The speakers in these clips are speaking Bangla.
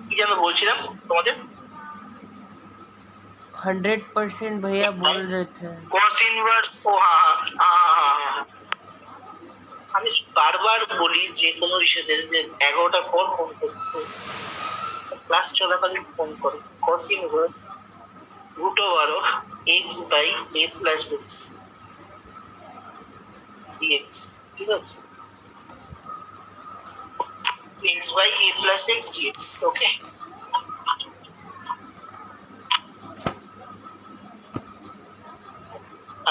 কি যেন বলছিলাম তোমাদের 100% भैया बोल रहे थे cos ইনভার্স। ও হ্যাঁ হ্যাঁ হ্যাঁ হ্যাঁ, আমি বারবার বলি যে কোনো বিষয়ে যে 11টার পর ফোন করতে, ক্লাস চলাকালীন ফোন করো। cos inverse √of x by a plus x dx, ঠিক আছে? x by a plus x dx, okay?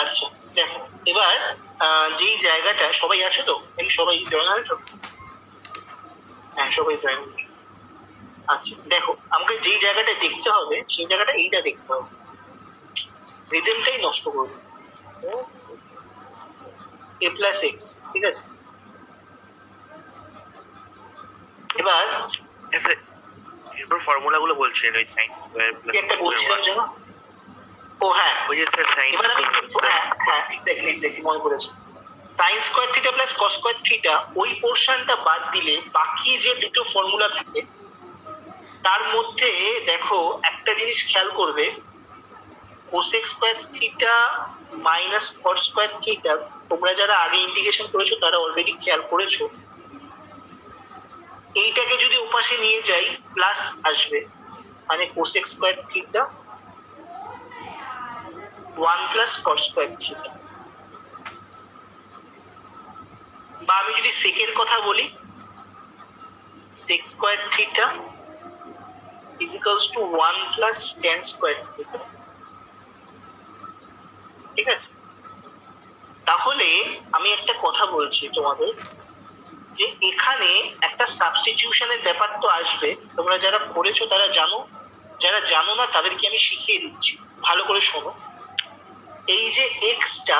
আচ্ছা দেখো এবার যেই জায়গাটা, সবাই আছো তো? সবাই জয়েন হয়েছো? হ্যাঁ সবাই জয়েন। আচ্ছা দেখো, আমাকে যেই জায়গাটা দেখতে হবে সেই জায়গাটা এইটা দেখতে হবে, রিদমটাই নষ্ট করবে। a প্লাস এক্স, ঠিক আছে? এবার এরপর ফর্মুলা গুলো বলছিলেন ওই সাইন স্কয়ার প্লাস একটা বলছিলাম যেন, ও হ্যাঁ ওই যে স্যার সাইন এবার আমি হ্যাঁ এক্স্যাক্টলি মনে করেছি। Sign square theta plus cos square theta, ওই পোর্শনটা বাদ দিলে বাকি যে দুটো ফর্মুলা থাকে তার মধ্যে দেখো একটা জিনিস খেয়াল করবে, কোসেক স্কয়ার থিটা মাইনাস কট স্কয়ার থিটা, তোমরা যারা আগে ইন্টিগ্রেশন করেছো তারা অলরেডি খেয়াল করেছো, এইটাকে যদি ওপাশে নিয়ে যাই প্লাস আসবে, মানে cosec square theta 1 plus cot square theta. বা আমি যদি সেকের কথা বলি, sec square theta is equals to 1 plus tan square theta, ঠিক আছে? তাহলে আমি একটা কথা বলছি তোমাদের, যে এখানে একটা সাবস্টিটিউশনের ব্যাপার তো আসবে, তোমরা যারা করেছো তারা জানো, যারা জানো না তাদেরকে আমি শিখিয়ে দিচ্ছি, ভালো করে শোনো। এই যে এক্সটা,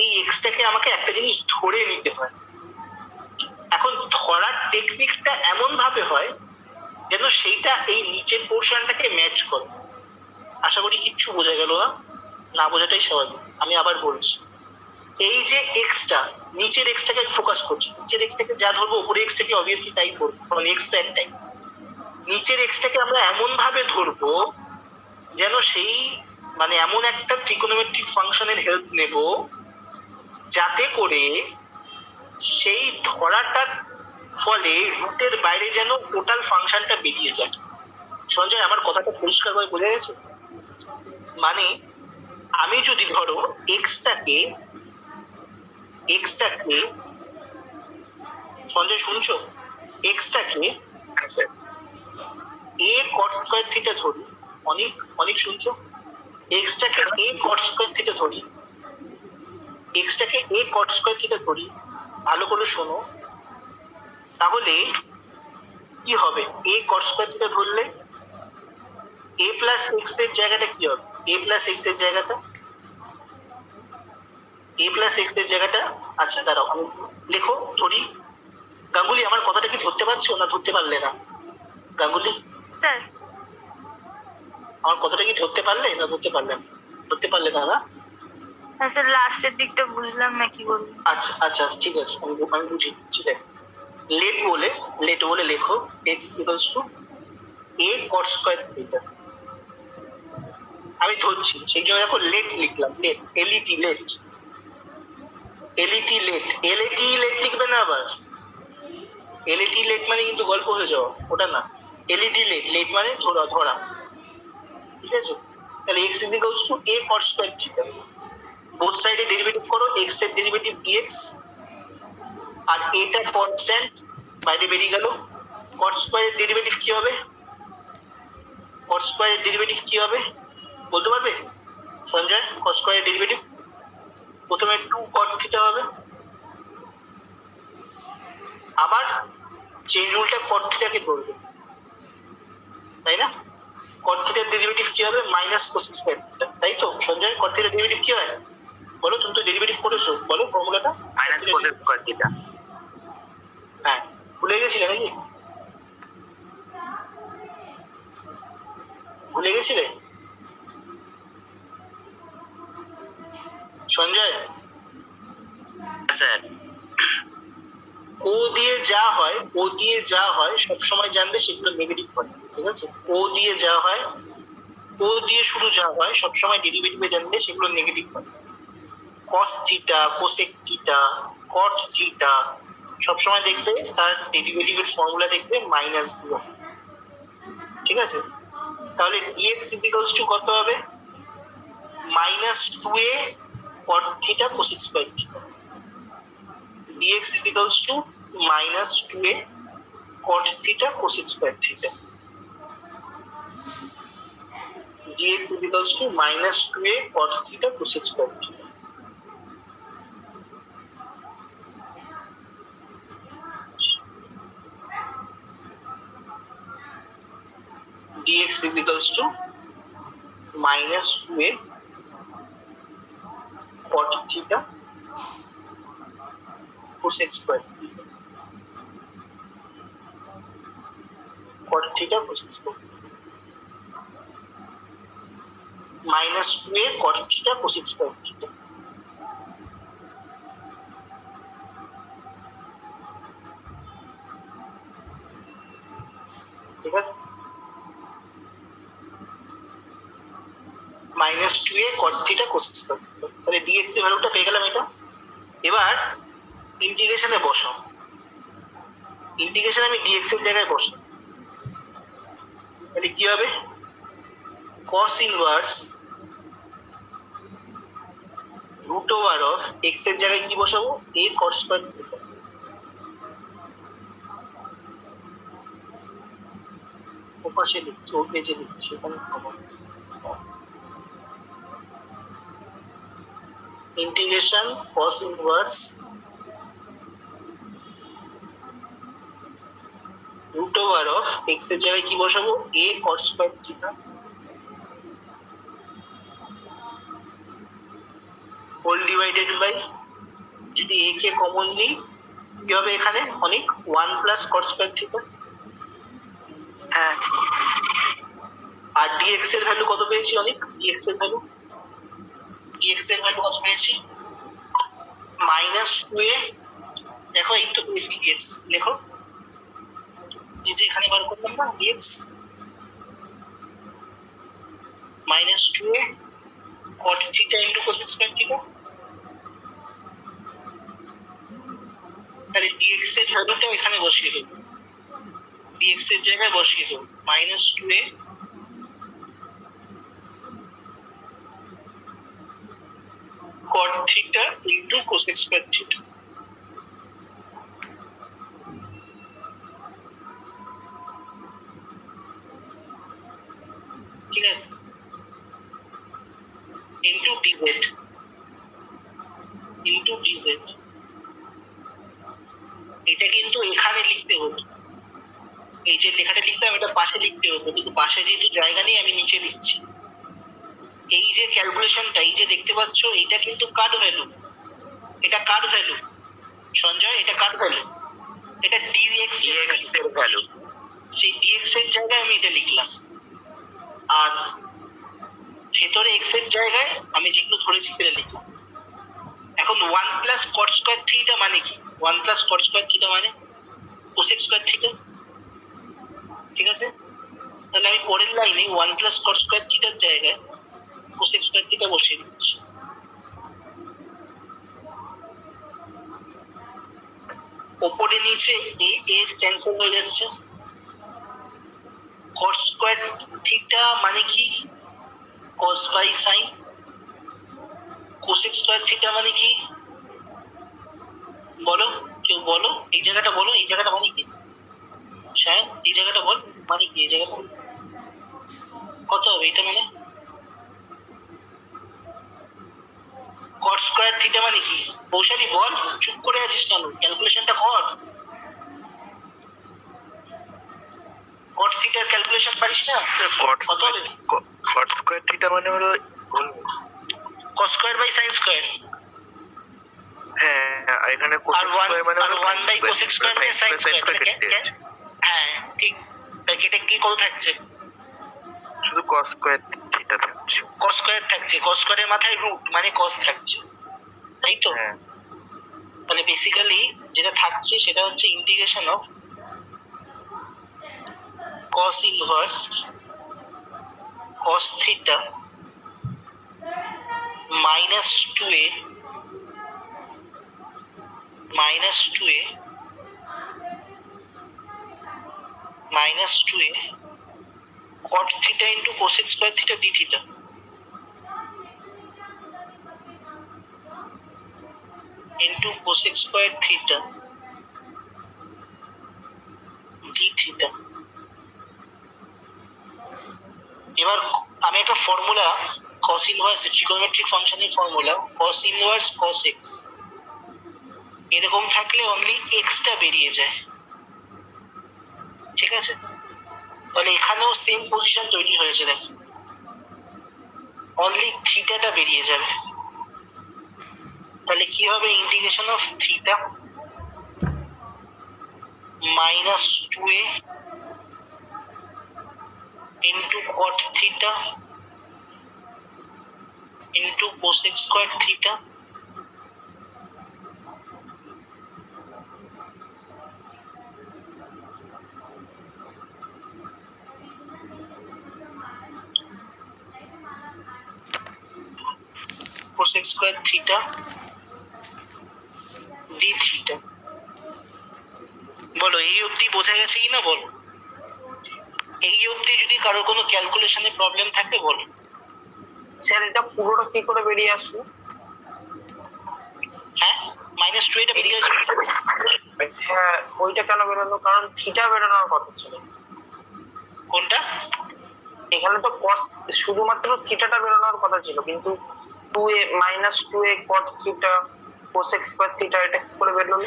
এই এক্সটাকে আমাকে একটা জিনিস ধরে নিতে হয়। এখন ধরার টেকনিকটা এমন ভাবে হয় যেন সেইটা এই নিচের পোর্শনটাকে ম্যাচ করে। আশা করি কিচ্ছু বোঝা গেল না, না বোঝাটাই স্বাভাবিক। আমি আবার বলছি, এই যে এক্সটা, নিচের এক্সটাকে ফোকাস করছি, নিচের এক্সটাকে যা ধরবো উপরে এক্সটাকে অবভিয়াসলি তাই ধরবো, কারণ এক্স তো একটাই। নিচের এক্সটাকে আমরা এমন ভাবে ধরবো যেন সেই, মানে এমন একটা ট্রিগোনোমেট্রিক ফাংশনের হেল্প নেব যাতে করে সেই ধরাটার ফলে রুটের বাইরে যেন টোটাল ফাংশনটা বেরিয়ে যায়। সঞ্জয় আমার কথাটা পরিষ্কারভাবে বোঝা গেছে? মানে আমি যদি ধরো এক্সটাকে সঞ্জয় শুনছো, এক্সটাকে এ কট স্কয়ার থিটা ধরি, অনেক অনেক শুনছো? এক্সটাকে এ কট স্কয়ার থিটা ধরি, এক্সটাকে এ কট স্কয়ার থিটা ধরি, ভালো করে শোনো। তাহলে কি হবে? এ কট স্কয়ার থিটা ধরলে এ প্লাস এক্স এর জায়গাটা কি হবে? এ প্লাস এক্স এর জায়গাটা, এ প্লাস এক্স এর জায়গাটা, আচ্ছা দাঁড়াও আমি লেখো ধরি। গাঙ্গুলি আমার কথাটা কি ধরতে পারছো না ধরতে পারলে না? গাঙ্গুলি স্যার আমার কথাটা কি ধরতে পারলে না ধরতে পারলে না? ধরতে পারলে না? হ্যাঁ স্যার, লাস্টের দিকটা বুঝলাম না কি বলবো। আচ্ছা আচ্ছা ঠিক আছে, আমি বুঝি দিচ্ছি। দেখ, লেট বলে লেখো x equals to a cot square theta. আমি ধরছি সেই জন্য দেখো লেট লিখলাম, let L E T let, L E T let, L E T let লিখবে না আবার, এলইটি লেট মানে কিন্তু গল্প হয়ে যাওয়া, ওটা না। এলইটি লেট, লেট মানে ধরা ধরা, ঠিক আছে? তাহলে x is equals to a cot square theta, both সাইডে ডেরিভেটিভ করো, x এর ডেরিভেটিভ dx, আর এটা কনস্ট্যান্ট বাইরে বেরিয়ে গেল। কট স্কয়ারের ডেরিভেটিভ কি হবে? কট স্কয়ারের ডেরিভেটিভ কি হবে বলতে পারবে সঞ্জয়? কট স্কয়ারের ডেরিভেটিভ প্রথমে 2 কট থিটা হবে, আবার চেইন রুলটা কট থিটাকে ধরবে, তাই না? কট থিটার ডেরিভেটিভ কি হবে? মাইনাস কোসেক স্কয়ার থিটা, তাই তো সঞ্জয়? কট থিটার ডেরিভেটিভ কি হয় বলো? তুমি তো ডেরিভেটিভ করেছো, বলো ফর্মুলাটা। Minus cosec square theta. হ্যাঁ ভুলে গেছিলে নাকি? ভুলে গেছিলে সঞ্জয়? স্যার ও দিয়ে যা হয় সবসময় জানবে সেগুলো নেগেটিভ হয়, ঠিক আছে? ও দিয়ে যা হয়, ও দিয়ে শুরু যা হয় সবসময় ডেরিভেটিভে জানবে সেগুলো নেগেটিভ হয়। কস থিটা, কোসেক থিটা, কট থিটা সবসময় দেখবে তার ডেরিভেটিভের ফর্মুলা দেখবে মাইনাস দিয়ে, ঠিক আছে? তাহলে dx ইকুয়ালস টু কত হবে? -2a cot theta cosec square theta. dx equals to -2a cot theta cosec square theta. dx equals to -2a cot theta cosec square theta. dx is equals to -2a cot theta cosec square theta. Cot theta cosec square. -2a cot theta cosec square theta. ঠিক আছে? -2a cot theta cosec square theta। তাহলে dx এর ভ্যালুটা পেয়ে গেলাম এটা। এবার ইন্টিগ্রেশনে বসাও। ইন্টিগ্রেশন আমি dx এর জায়গায় বসাই, তাহলে কি হবে? cos ইনভার্স √of x এর জায়গায় কি বসাবো? a cot square theta. ওপাশে লিখছি, ও পেজে লিখছি, এখানে খবর integration cos inverse √of x এর জায়গায় কি বসাবো? a cot square theta whole divided by, যদি a কে কমন নিই কি হবে এখানে? অনেক 1 প্লাস cot স্কয়ার থিটা। হ্যাঁ, আর dx এর ভ্যালু কত পেয়েছি? অনেক dx এর ভ্যালু কত পেয়েছি? -2a, দেখো এই তো পেয়েছি dx, লেখো এই যে এখানে বার করলাম না dx, -2a cot theta into cosec square theta. তাহলে dx এর ভ্যালুটা এখানে বসিয়ে দেব, dx এর জায়গায় বসিয়ে দেব -2a cot theta into cosec square theta. ঠিক আছে? ইনটু dz, এটা কিন্তু এখানে লিখতে হতো, এই যে লেখাটা লিখতাম এটা পাশে লিখতে হতো, কিন্তু পাশে যেহেতু জায়গা নেই আমি নিচে লিখছি। এই যে ক্যালকুলেশনটা, এই যে দেখতে পাচ্ছ, এটা কিন্তু কাট ভ্যালু, এটা কাট ভ্যালু সঞ্জয়, এটা কাট ভ্যালু, এটা dx এর ভ্যালু। সেই dx এর জায়গায় আমি এটা লিখলাম, আর ভেতরে x এর জায়গায় আমি যেগুলো ধরেছি সেটা লিখলাম। এখন 1 প্লাস cot স্কয়ার থিটা মানে কি? 1 প্লাস cot স্কয়ার থিটা মানে cosec স্কয়ার থিটা, ঠিক আছে? তাহলে আমি পরের লাইনে 1 প্লাস cot স্কয়ার থিটার জায়গায় cosec স্কয়ার থিটা বসিয়ে দিচ্ছি। ওপরে নিচে a ক্যান্সেল হয়ে যাচ্ছে। cot স্কয়ার থিটা মানে কি? cos by sin। cosec square theta মানে কি বলো, কেউ বলো, এই জায়গাটা বলো, এই জায়গাটা মানে কি? শায়ন এই জায়গাটা বল, মানে কি এই জায়গাটা? কত হবে এটা মানে? cot স্কয়ার থিটা মানে কি? বৌশালী বল, চুপ করে আছিস কেন? ক্যালকুলেশনটা কর। cot থিটার ক্যালকুলেশন পারিস না? কত হবে? cot স্কয়ার থিটা মানে হলো cos square by sin square. হ্যাঁ, আর এখানে আর cosec স্কয়ার মানে হলো 1 বাই cosec স্কয়ার মানে sin স্কয়ার। হ্যাঁ ঠিক, তাই কেটে কি কত থাকছে? শুধু cos স্কয়ার থিটা থাকছে। cos স্কয়ার থাকছে, cos স্কয়ারের মাথায় রুট মানে cos থাকছে, তাই তো? হ্যাঁ, তাহলে বেসিক্যালি যেটা থাকছে সেটা হচ্ছে integration of cos inverse cos theta minus 2a cot theta into cosec square theta d theta into cosec square theta d theta। এবার আমি একটা ফর্মুলা cos ইনভার্স ট্রিগোনোমেট্রিক ফাংশনের formula cos inverse cos x এরকম থাকলে অনলি x টা বেরিয়ে যায়, ঠিক আছে? তাহলে এখানেও সেম পজিশন তৈরি হয়েছে, দেখ অনলি থিটাটা বেরিয়ে যাবে। তাহলে কি হবে? Integration of theta minus 2a into cot theta into cosec square theta cosec square theta d theta. বলো এই অবধি বোঝা গেছে কিনা বলো? এই অবধি যদি কারোর কোনো ক্যালকুলেশনে প্রবলেম থাকে বলো। স্যার এটা পুরোটা কি করে বেরিয়ে আসলো? হ্যাঁ, মাইনাস 2 এটা বেরিয়ে আসবে। হ্যাঁ, ওইটা কেন বেরোলো? কারণ থিটা বেরোনোর কথা ছিল। কোনটা? এখানে তো cos শুধুমাত্র থিটাটা বেরোনোর কথা ছিল, কিন্তু 2a minus 2a cot theta cosec square theta এটা কি করে বেরোলো?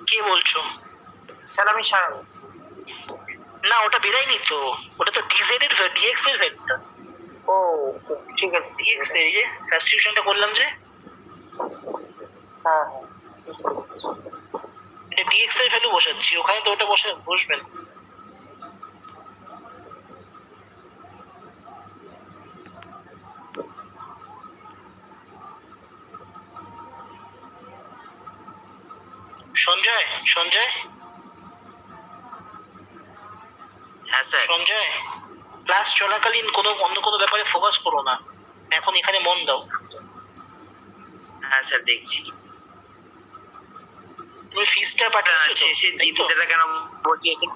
কে বলছো? স্যার আমি সায়ন। না, ওটা বেরায়নি তো, ওটা তো dz এর dx এর ভেক্টর। ও ঠিক আছে, dx এই যে সাবস্টিটিউশনটা করলাম যে, হ্যাঁ এটা dx এর ভ্যালু বসাচ্ছি, ওখানে তো ওটা বসবে না। সঞ্জয় সঞ্জয় হ্যাঁ স্যার। সঞ্জয়, ক্লাস চলাকালীন কোনো অন্য কোনো ব্যাপারে ফোকাস করো না, এখন এখানে মন দাও। হ্যাঁ স্যার দেখছি। তুমি ফিসটা পাঠিয়েছো তো? শেষে তাই তো? দ্বিতীয়টা কেন বসিয়েছি?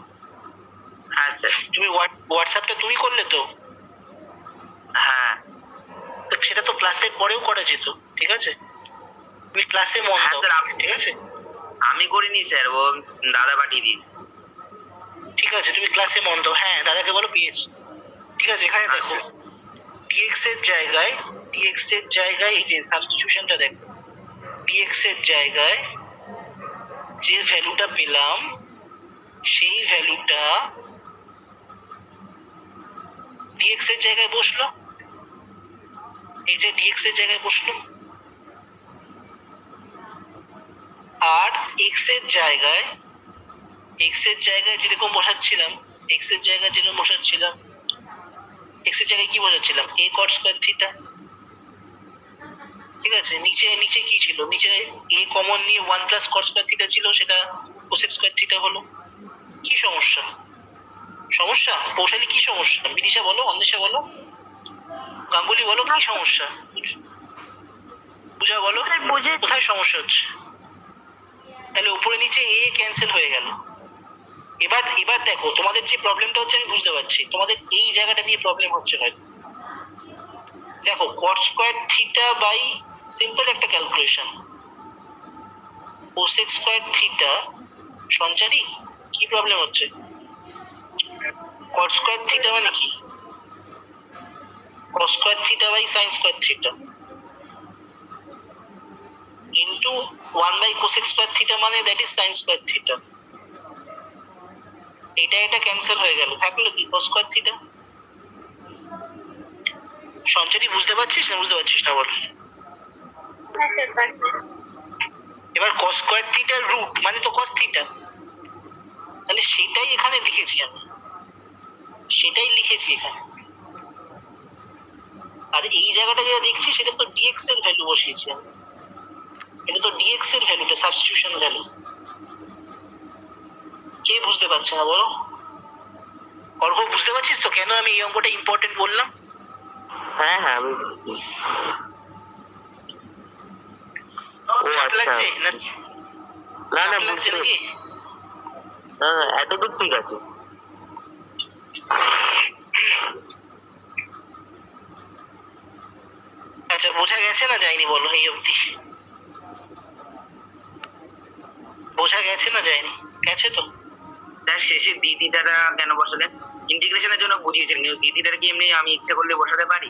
হ্যাঁ স্যার। তুমি হোয়াটসঅ্যাপটা তুমি করলে তো? হ্যাঁ তো সেটা তো ক্লাসের পরেও করা যেত, ঠিক আছে? তুমি ক্লাসে মন হ্যাঁ দাও, স্যার, ঠিক আছে? আমি করিনি স্যার, ও দাদা পাঠিয়ে দিয়েছে। ঠিক আছে, তুমি ক্লাসে মন দাও। হ্যাঁ, দাদাকে বলো পেয়েছি। ঠিক আছে, এখানে দেখো আচ্ছা। dx এর জায়গায় এই যে সাবস্টিটিউশনটা দেখো, dx এর জায়গায় যে ভ্যালুটা পেলাম সেই ভ্যালুটা dx এর জায়গায় বসলো, এই যে dx এর জায়গায় বসলো, আর x এর জায়গায় যেরকম বসাচ্ছিলাম x এর জায়গায় কি বসাচ্ছিলাম? a cot square theta. ঠিক আছে, নিচে কি ছিল? নিচে a কমন নিয়ে 1 প্লাস cot স্কয়ার থিটা ছিল, সেটা cosec স্কয়ার থিটা হলো। কি সমস্যা? পৌশালী কি সমস্যা? বিদিশা বলো, অন্বেষা বলো, গাঙ্গুলি বলো, কি সমস্যা? পূজা বলো, স্যার বুঝেছি। কোথায় সমস্যা হচ্ছে? তাহলে উপরে নিচে এ ক্যান্সেল হয়ে গেল। এবার দেখো, তোমাদের যে প্রবলেমটা হচ্ছে আমি বুঝতে পারছি, তোমাদের এই জায়গাটা দিয়ে প্রবলেম হচ্ছে হয়তো। দেখো cot square theta by simple একটা calculation cosec square theta. Sanchari, কি প্রবলেম হচ্ছে? cot স্কয়ার থিটা মানে কি? cos square theta by sin square theta into 1 by cosec square theta, মানে that is sin square theta. এটা ক্যান্সেল হয়ে গেল, থাকলো কি cos স্কয়ার থিটা। সঞ্চারী বুঝতে পারছিস না বল? হ্যাঁ স্যার পাচ্ছি। এবার cos স্কয়ার থিটার রুট মানে তো cos থিটা, তাহলে সেটাই এখানে লিখেছি আমি, এখানে। আর এই জায়গাটা যেটা দেখছি সেটা তো dx এর ভ্যালু বসিয়েছি আমি, এটা তো ডিএক্স এর ভ্যালুটা, সাবস্টিটিউশন ভ্যালু। কে বুঝতে পারছে না বলো? অর্ঘ বুঝতে পারছিস তো কেন আমি এই অঙ্কটা ইম্পর্টেন্ট বললাম? হ্যাঁ হ্যাঁ আমি ও চাপ আচ্ছা লাগছে না? না না চাপ লাগছে বুঝতে নাকি? না না, এতদূর ঠিক আছে। আচ্ছা, বোঝা গেছে না যায়নি বলো এই অবধি? বোঝা গেছে না যায়নি? গেছে তো? তার শেষে দিদিটারা কেন বসালেন? ইন্টিগ্রেশনের জন্য বুঝিয়েছেন, কিন্তু দিদিটারা কি এমনি আমি ইচ্ছে করলে বসাতে পারি?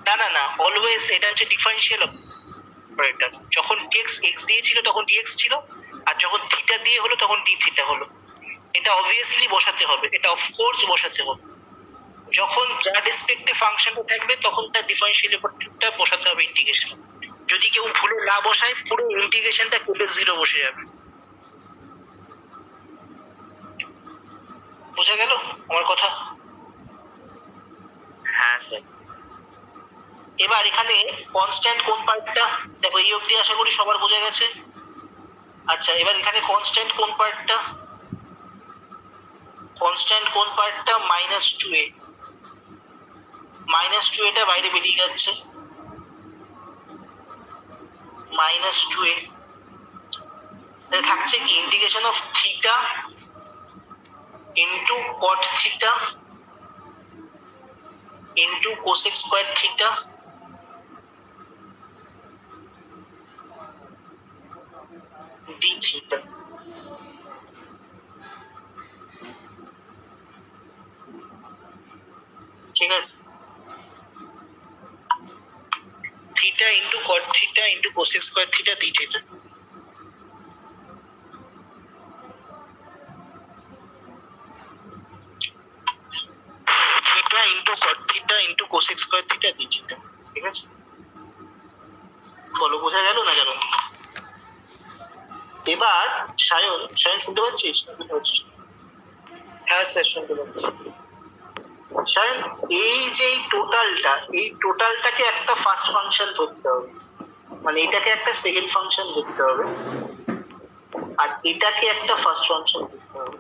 না না না, অলওয়েজ এটা হচ্ছে ডিফারেন্সিয়াল অপারেটর। যখন ডিএক্স এক্স দিয়েছিল তখন ডিএক্স ছিল, আর যখন থিটা দিয়ে হলো তখন ডি থিটা হলো। এটা অবভিয়াসলি বসাতে হবে, এটা অফকোর্স বসাতে হবে। যখন যার রেসপেক্টে ফাংশনটা থাকবে তখন তার ডিফারেন্সিয়াল অপারেটরটা বসাতে হবে ইন্টিগ্রেশন। যদি কেউ ভুলে না বসায় পুরো ইন্টিগ্রেশনটা কেটে জিরো বসে যাবে। বোঝা গেল আমার কথা? হ্যাঁ স্যার। এবার এখানে কনস্ট্যান্ট কোন পার্টটা দেখো, এই অবধি আশা করি সবার বোঝা গেছে। আচ্ছা, এবার এখানে কনস্ট্যান্ট কোন পার্টটা? কনস্ট্যান্ট কোন পার্টটা? -2a। -2a টা বাইরে বেরিয়ে যাচ্ছে, -2a। তাহলে থাকছে কি? Integration of theta into cot theta into cosec square theta D theta. ঠিক আছে? Theta into cot theta into cosec square theta D theta. Theta into cot theta into cosec square theta D theta. ঠিক আছে? বলো বোঝা গেল না গেল? এবার সায়ন, সায়ন শুনতে পাচ্ছিস? শুনতে পাচ্ছিস? হ্যাঁ স্যার শুনতে পাচ্ছি। সায়ন, এই যে এই টোটালটাকে একটা ফার্স্ট ফাংশন ধরতে হবে, মানে এটাকে একটা সেকেন্ড ফাংশন ধরতে হবে, আর এটাকে একটা ফার্স্ট ফাংশন ধরতে হবে।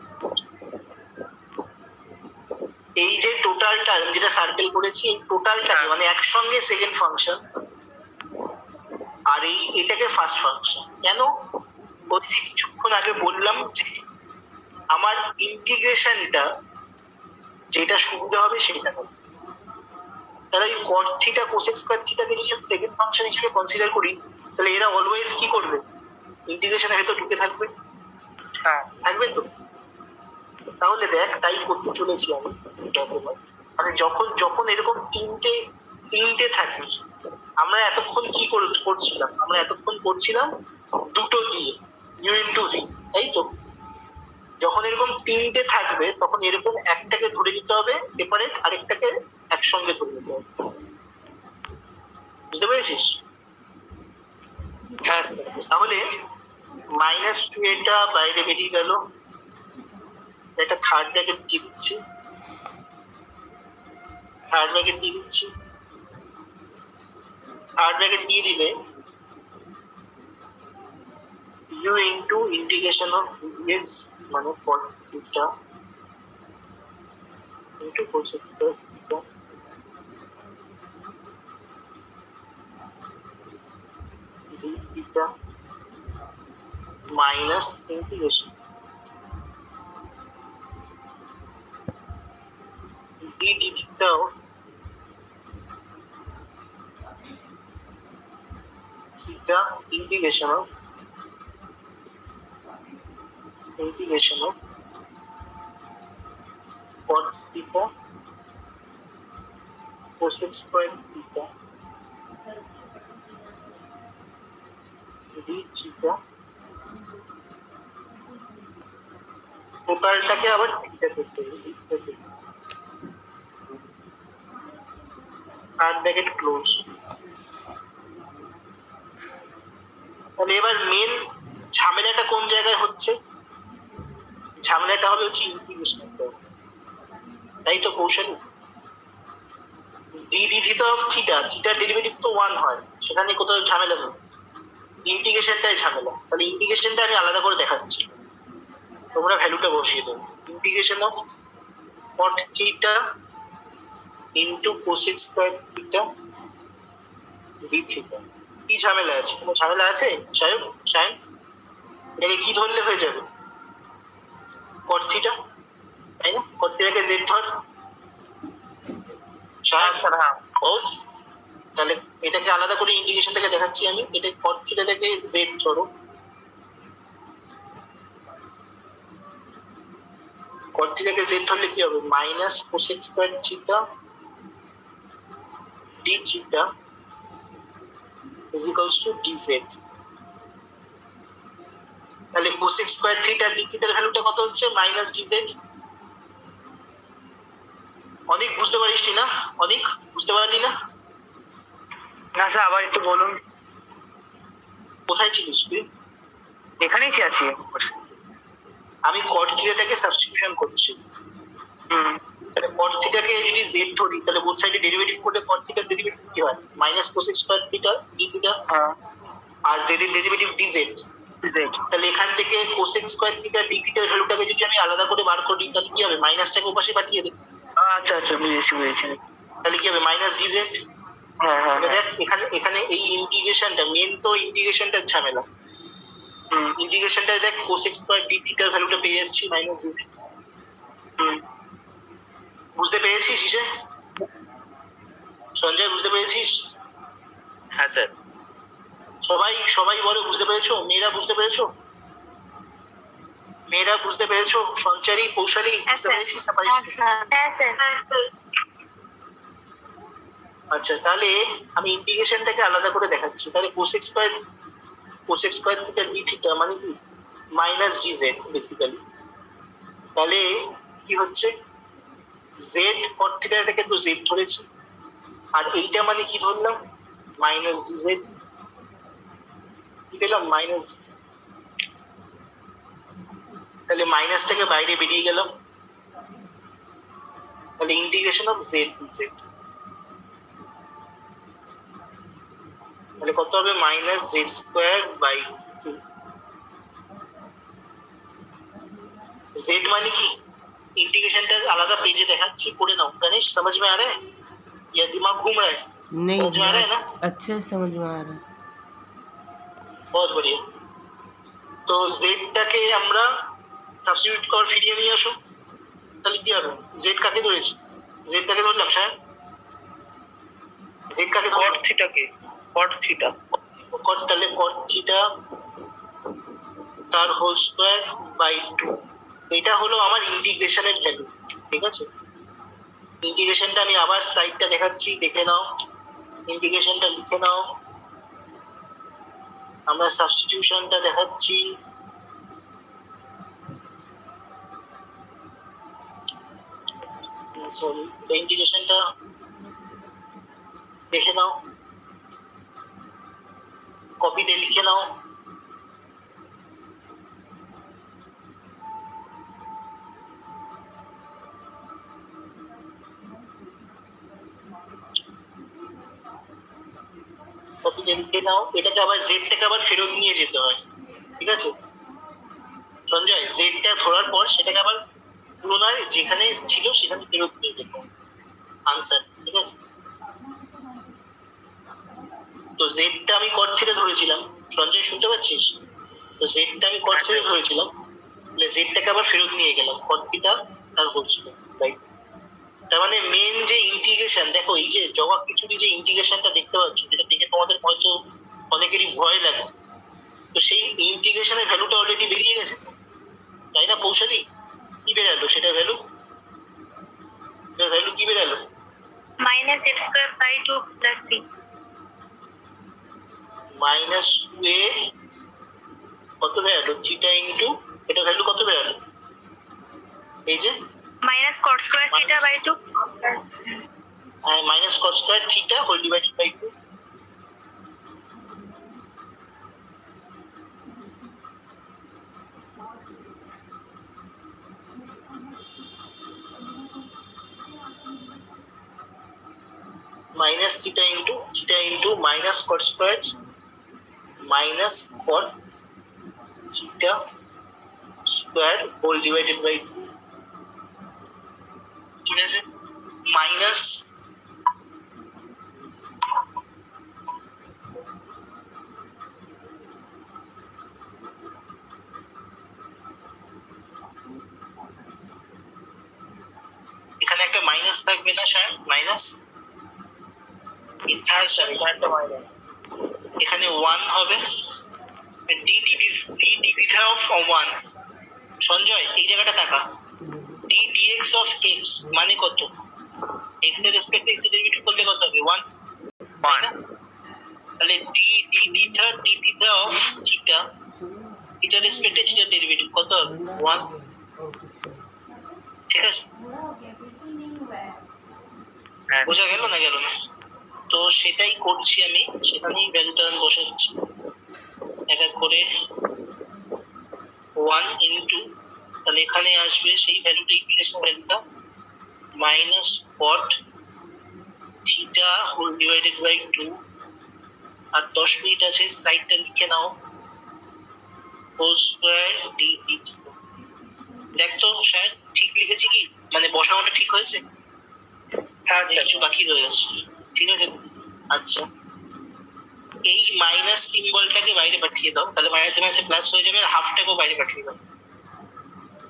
এই যে টোটালটা আমি যেটা সার্কেল করেছি, এই টোটালটাকে মানে একসঙ্গে সেকেন্ড ফাংশন, আর এটাকে ফার্স্ট ফাংশন। কেন? ওই যে কিছুক্ষণ আগে বললাম যে আমার ইন্টিগ্রেশনটা যেটা সুবিধা হবে সেটা হবে। তাহলে এই কট থিটা কোসেক স্কয়ার থিটাকে যদি আমি সেকেন্ড ফাংশন হিসেবে কনসিডার করি, তাহলে এরা অলওয়েজ কি করবে? ইন্টিগ্রেশনের ভেতর ঢুকে থাকবে। হ্যাঁ থাকবে তো? তাহলে দেখ, তাই করতে চলেছি আমি। মানে যখন যখন এরকম তিনটে থাকে, আমরা এতক্ষণ কি করছিলাম? আমরা এতক্ষণ করছিলাম দুটো দিয়ে ইউ ইন্টু ভি, তাই তো? যখন এরকম তিনটে থাকবে তখন এরকম একটাকে ধরে নিতে হবে সেপারেট, আরেকটাকে একসঙ্গে ধরে নিতে হবে। বুঝতে পেরেছিস? হ্যাঁ স্যার। তাহলে -2 এটা বাইরে বেরিয়ে গেল, এটা থার্ড ব্র্যাকেট দিয়ে দিচ্ছি, থার্ড ব্র্যাকেট দিয়ে দিচ্ছি। থার্ড ব্র্যাকেট দিয়ে দিলে u into integration of dx মানে cos theta into cosec square theta d theta minus integration d theta of theta integration of cot theta cosec square theta d theta। টোটালটাকে আবার থিটা করতে হবে, আর ব্র্যাকেট ক্লোজ। তাহলে এবার মেন ঝামেলাটা কোন জায়গায় হচ্ছে? ঝামেলাটা হবে হচ্ছে ইন্টিগ্রেশন, তাই তো কৌশলী? d d theta of theta, থিটার ডেরিভেটিভ তো 1 হয়, সেখানে কোথাও ঝামেলা নেই। ইন্টিগ্রেশনটাই ঝামেলা। তাহলে ইন্টিগ্রেশনটা আমি আলাদা করে দেখাচ্ছি, তোমরা ভ্যালুটা বসিয়ে দেবো। Integration of cot theta into cosec square theta D theta. কি ঝামেলা আছে? কোনো ঝামেলা আছে সায়ন? এটাকে কি ধরলে হয়ে যাবে? cot থিটা, তাই না? cot থিটাকে জেড ধর সায়ন। স্যার হ্যাঁ। ও তাহলে এটাকে আলাদা করে ইন্টিগ্রেশনটাকে দেখাচ্ছি আমি। এটা cot থিটাটাকে জেড ধরো, cot থিটাকে জেড ধরলে কি হবে? Minus cosec square theta D theta is equals two DZ. তাহলে কোসেক স্কোয়ার থিটা ডি থিটার ভ্যালুটা কত হচ্ছে? Minus DZ. অনেক বুঝতে পারিস না? অনেক বুঝতে পারলি না? না স্যার আবার একটু বলুন। কোথায় ছিলিস তুই? এখানেই আছি। আমি cot থিটাটাকে সাবস্টিটিউশন করছি। তাহলে cot থিটাকে যদি জেড ধরি, তাহলে বোথ সাইডে ডেরিভেটিভ করলে cot থিটার ডেরিভেটিভ কি হয়? Minus cosec square theta D theta, হ্যাঁ আর জেড এর ডেরিভেটিভ ডিজেড। জেড। তাহলে এখান থেকে কোসেক স্কোয়ার থিটা ডি থিটার ভ্যালুটাকে যদি আমি আলাদা করে বার করি, তাহলে কি হবে? মাইনাসটাকে ওপাশে পাঠিয়ে দেব। আচ্ছা আচ্ছা বুঝেছি। তাহলে কি হবে? Minus DZ. হ্যাঁ হ্যাঁ দেখ এখানে এখানে এই ইন্টিগ্রেশনটা মেন, তো ইন্টিগ্রেশনটার ঝামেলা। ইন্টিগ্রেশনটা দেখ কোসেক স্কোয়ার ডি থিটার ভ্যালুটা পেয়ে যাচ্ছি মাইনাস ডিজেড। বুঝতে পেরেছিস ইসে? সঞ্জয় বুঝতে পেরেছিস? হ্যাঁ স্যার। সবাই বলো বুঝতে পেরেছো? মেয়েরা বুঝতে পেরেছো? মেয়েরা বুঝতে পেরেছো? সঞ্চারী, কৌশালী বুঝতে পেরেছিস না পারিস? হ্যাঁ স্যার। আচ্ছা, তাহলে আমি ইন্টিগ্রেশনটাকে আলাদা করে দেখাচ্ছি। তাহলে cosec square theta D theta মানে কি? Minus DZ basically. তাহলে কি হচ্ছে? জেড cot থিটাটাকে তো জেড ধরেছি, আর এইটা মানে কি ধরলাম? Minus DZ. কি পেলাম? Minus DZ. তাহলে মাইনাসটাকে বাইরে বেরিয়ে গেলাম। তাহলে ইন্টিগ্রেশন অফ জেড ডিজেড, তাহলে কত হবে? Minus Z square by two. Z মানে কি? इंटीग्रेशनটা আলাদা পেজে দেখাচ্ছি, পড়ে নাও। गणेश समझ में आ रहा है या दिमाग घूम रहा है? नहीं समझ में आ रहा है ना? अच्छे से समझ में आ रहा है। बहुत बढ़िया। তো জেডটাকে আমরা সাবস্টিটিউট করে ফিরিয়ে নিয়ে আসো। তাহলে কি হবে? জেড কাকে ধরেছি? জেডটাকে ধরলাম স্যার। জেড কাকে cot থিটাকে cot থিটা। cot, তাহলে cot থিটা তার হোল স্কয়ার বাই 2। এটা হলো আমার ইন্টিগ্রেশনের ভ্যালু, ঠিক আছে? ইন্টিগ্রেশনটা আমি আবার স্লাইডটা দেখাচ্ছি, দেখে নাও। ইন্টিগ্রেশনটা লিখে নাও। আমরা সাবস্টিটিউশনটা দেখাচ্ছি। সরি, ইন্টিগ্রেশনটা দেখে নাও, কপিতে লিখে নাও। কপিতে লিখে নাও। এটাকে আবার জেডটাকে আবার ফেরত নিয়ে যেতে হয়, ঠিক আছে সঞ্জয়? জেডটা ধরার পর সেটাকে আবার পুনরায় যেখানে ছিল সেখানে ফেরত নিয়ে যেতে হয় আনসার, ঠিক আছে? তো জেডটা আমি cot থিটা ধরেছিলাম, সঞ্জয় শুনতে পাচ্ছিস? তো জেডটা আমি cot থিটা ধরেছিলাম, তাহলে জেডটাকে আবার ফেরত নিয়ে গেলাম cot থিটা তার হোল স্কয়ার, রাইট? তার মানে মেন যে ইন্টিগ্রেশন, দেখো এই যে জগৎ কিছুরই যে ইন্টিগ্রেশনটা দেখতে পাচ্ছ, যেটা দেখে তোমাদের হয়তো অনেকেরই ভয় লাগছে, তো সেই ইন্টিগ্রেশনের ভ্যালুটা অলরেডি বেরিয়ে গেছে, তাই না কৌশলী? কি বেরালো সেটা ভ্যালু? ভ্যালু কি বেরালো? Minus z square by 2 plus c। Minus 2a কত বেরালো? থিটা ইন্টু এটা ভ্যালু কত বেরালো? এই যে minus cot square theta by 2। Minus cot square theta whole divided by 2। Minus theta into minus cot square minus cot theta square whole divided by 2, ঠিক আছে, মাইনাস এখানে একটা মাইনাস থাকবে না স্যার, মাইনাস হ্যাঁ স্যার এখানে একটা মাইনাস। এখানে 1 হবে, ডি ডিভিডেড অফ 1। সঞ্জয় এই জায়গাটা তাকা, ডি ডিএক্স অফ এক্স মানে কত, এক্স এর রেসপেক্টে এক্স এর ডেরিভেটিভ করলে কত হবে 1, তাই না? তাহলে ডি থিটা অফ থিটা, থিটার রেসপেক্টে থিটার ডেরিভেটিভ কত হবে 1, ঠিক আছে? হ্যাঁ বোঝা গেল না গেল না? তো সেটাই করছি আমি, সেখানেই ভ্যালুটা আমি বসাচ্ছি এক এক করে 1 ইন্টু, তাহলে এখানে আসবে সেই ভ্যালুটা, ইকুয়েশন ভ্যালুটা minus cot theta whole divided by 2, আর 10 মিনিট আছে, সাইডটা লিখে নাও, হোল স্কোয়ার ডি থিটা। দেখ তো স্যার ঠিক লিখেছি কি, মানে বসানোটা ঠিক হয়েছে? হ্যাঁ স্যার কিছু বাকি রয়ে গেছে, ঠিক আছে? আচ্ছা, এই মাইনাস সিম্বলটাকে বাইরে পাঠিয়ে দাও, তাহলে মাইনাস মাইনাসে প্লাস হয়ে যাবে, আর হাফটাকেও বাইরে পাঠিয়ে দাও,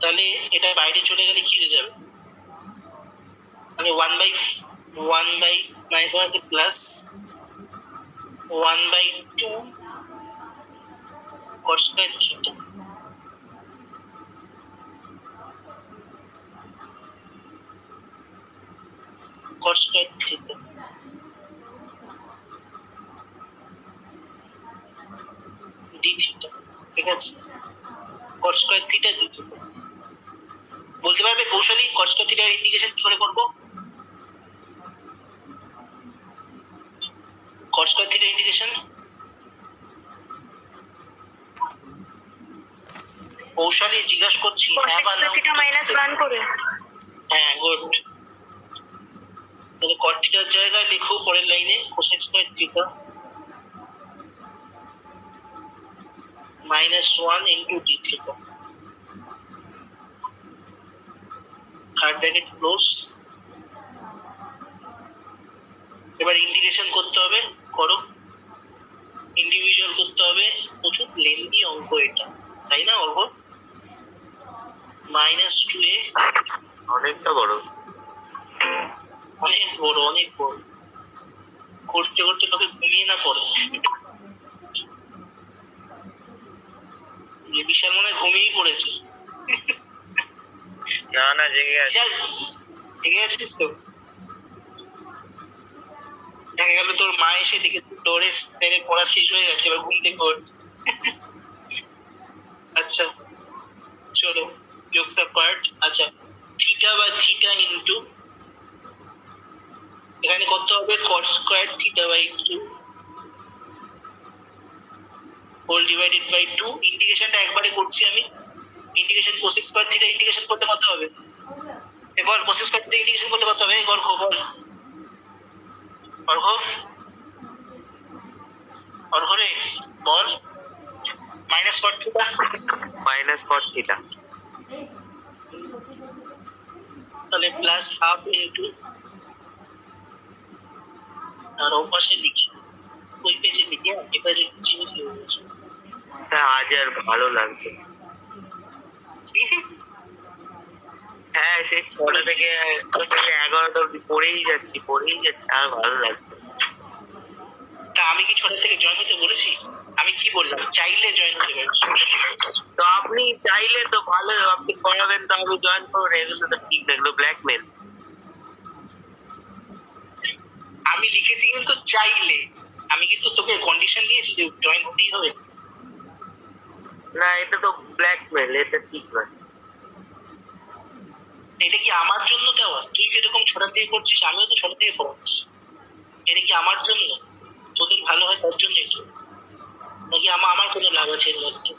তাহলে এটা বাইরে চলে গেলে কি হয়ে যাবে, মানে 1/1 মাইনাস মাইনাসে plus 1/2 cos square theta, cos square theta, D theta, ঠিক আছে, cos square theta D theta. বলতে পারবে কৌশলী cos স্কয়ার থিটার ইন্টিগ্রেশন কি করে করব? cos স্কয়ার থিটার ইন্টিগ্রেশন কৌশলী জিজ্ঞাসা করছি, হ্যাঁ বা না? থিটা মাইনাস 1 করে। হ্যাঁ গুড। তাহলে cot থিটার জায়গায় লিখো পরের লাইনে cosec square theta -1 into d theta, third bracket close. এবার ইন্টিগ্রেশন করতে হবে, করো, ইন্ডিভিজুয়াল করতে হবে, প্রচুর লেন্দি অঙ্ক এটা, তাই না অঙ্ক? -2a, অনেকটা বড়। অনেক বড় অনেক বড়, করতে করতে লোকে ঘুমিয়ে না পড়ে। বিশাল মনে হয় ঘুমিয়েই পড়েছে। না না জেগে আছে। বিশাল, ঠিক আছিস তো? দেখা গেল তোর মা এসে দেখে তোরে স্পেনের পড়া শেষ হয়ে গেছে, এবার ঘুম থেকে উঠছে। আচ্ছা চলো, জোকস পার্ট। আচ্ছা, থিটা বা থিটা ইনটু, এখানে কত হবে cos square theta by 2 whole divided by 2। ইন্টিগ্রেশনটা একবারে করছি আমি, integration cosec square theta integration করতে কত হবে? এবার cosec স্কয়ার থিটা ইন্টিগ্রেশন করলে কত হবে? গর্ভ বল, গর্ভ গর্ভ রে বল। Minus cot theta minus cot theta. তাহলে প্লাস হাফ ইনটু, আর ওপাশে লিখি, ওই পেজে লিখি, এই পেজে চিনি হয়ে গেছে। তা আজ আর ভালো লাগছে না। হ্যাঁ সেই 6টা থেকে 11টা অব্দি পড়েই যাচ্ছি আর ভালো লাগছে না। তা আমি কি ছোট থেকে জয়েন হতে বলেছি? আমি কি বললাম? চাইলে জয়েন হতে পারছি। তো আপনি চাইলে তো ভালো, আপনি করাবেন তো আমি জয়েন করবো না, এগুলো তো ঠিক না, এগুলো ব্ল্যাকমেল। আমি লিখেছি কিন্তু চাইলে, আমি কিন্তু তোকে কন্ডিশন দিয়েছি যে জয়েন হতেই হবে। না এটা তো ব্ল্যাকমেল, এটা ঠিক নয়। এটা কি আমার জন্য দেওয়া? তুই যেরকম ছোট থেকে করছিস আমিও তো ছোট থেকে পড়াচ্ছি, এটা কি আমার জন্য? তোদের ভালো হয় তার জন্য তো, নাকি আমার কোনো লাভ আছে এর মধ্যে?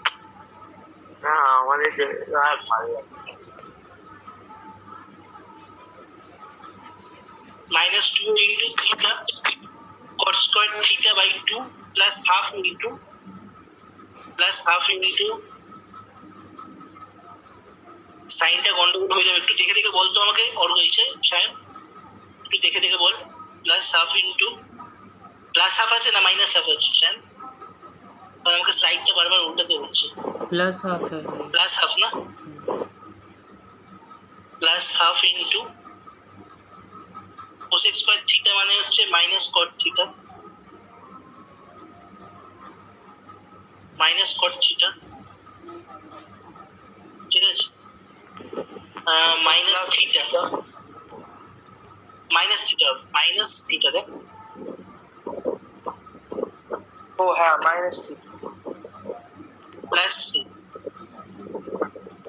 না আমাদের আর ভালো লাগছে না। -2 into theta cot square theta by 2 plus half into plus half into, সাইনটা গন্ডগোল হয়ে যাবে, একটু দেখে দেখে বল তো আমাকে অর্ঘ এসে সায়ন, একটু দেখে দেখে বল। Plus half into, plus half আছে না মাইনাস হাফ আছে সায়ন? আর আমাকে স্লাইডটা বারবার উল্টাতে হচ্ছে। प्लस हाफ है भाई। প্লাস হাফ না, plus half into cosec square theta মানে হচ্ছে minus cot theta, minus cot theta, ঠিক আছে? Minus theta, minus theta, minus theta দেখ, ও হ্যাঁ মাইনাস থিটা। Plus C.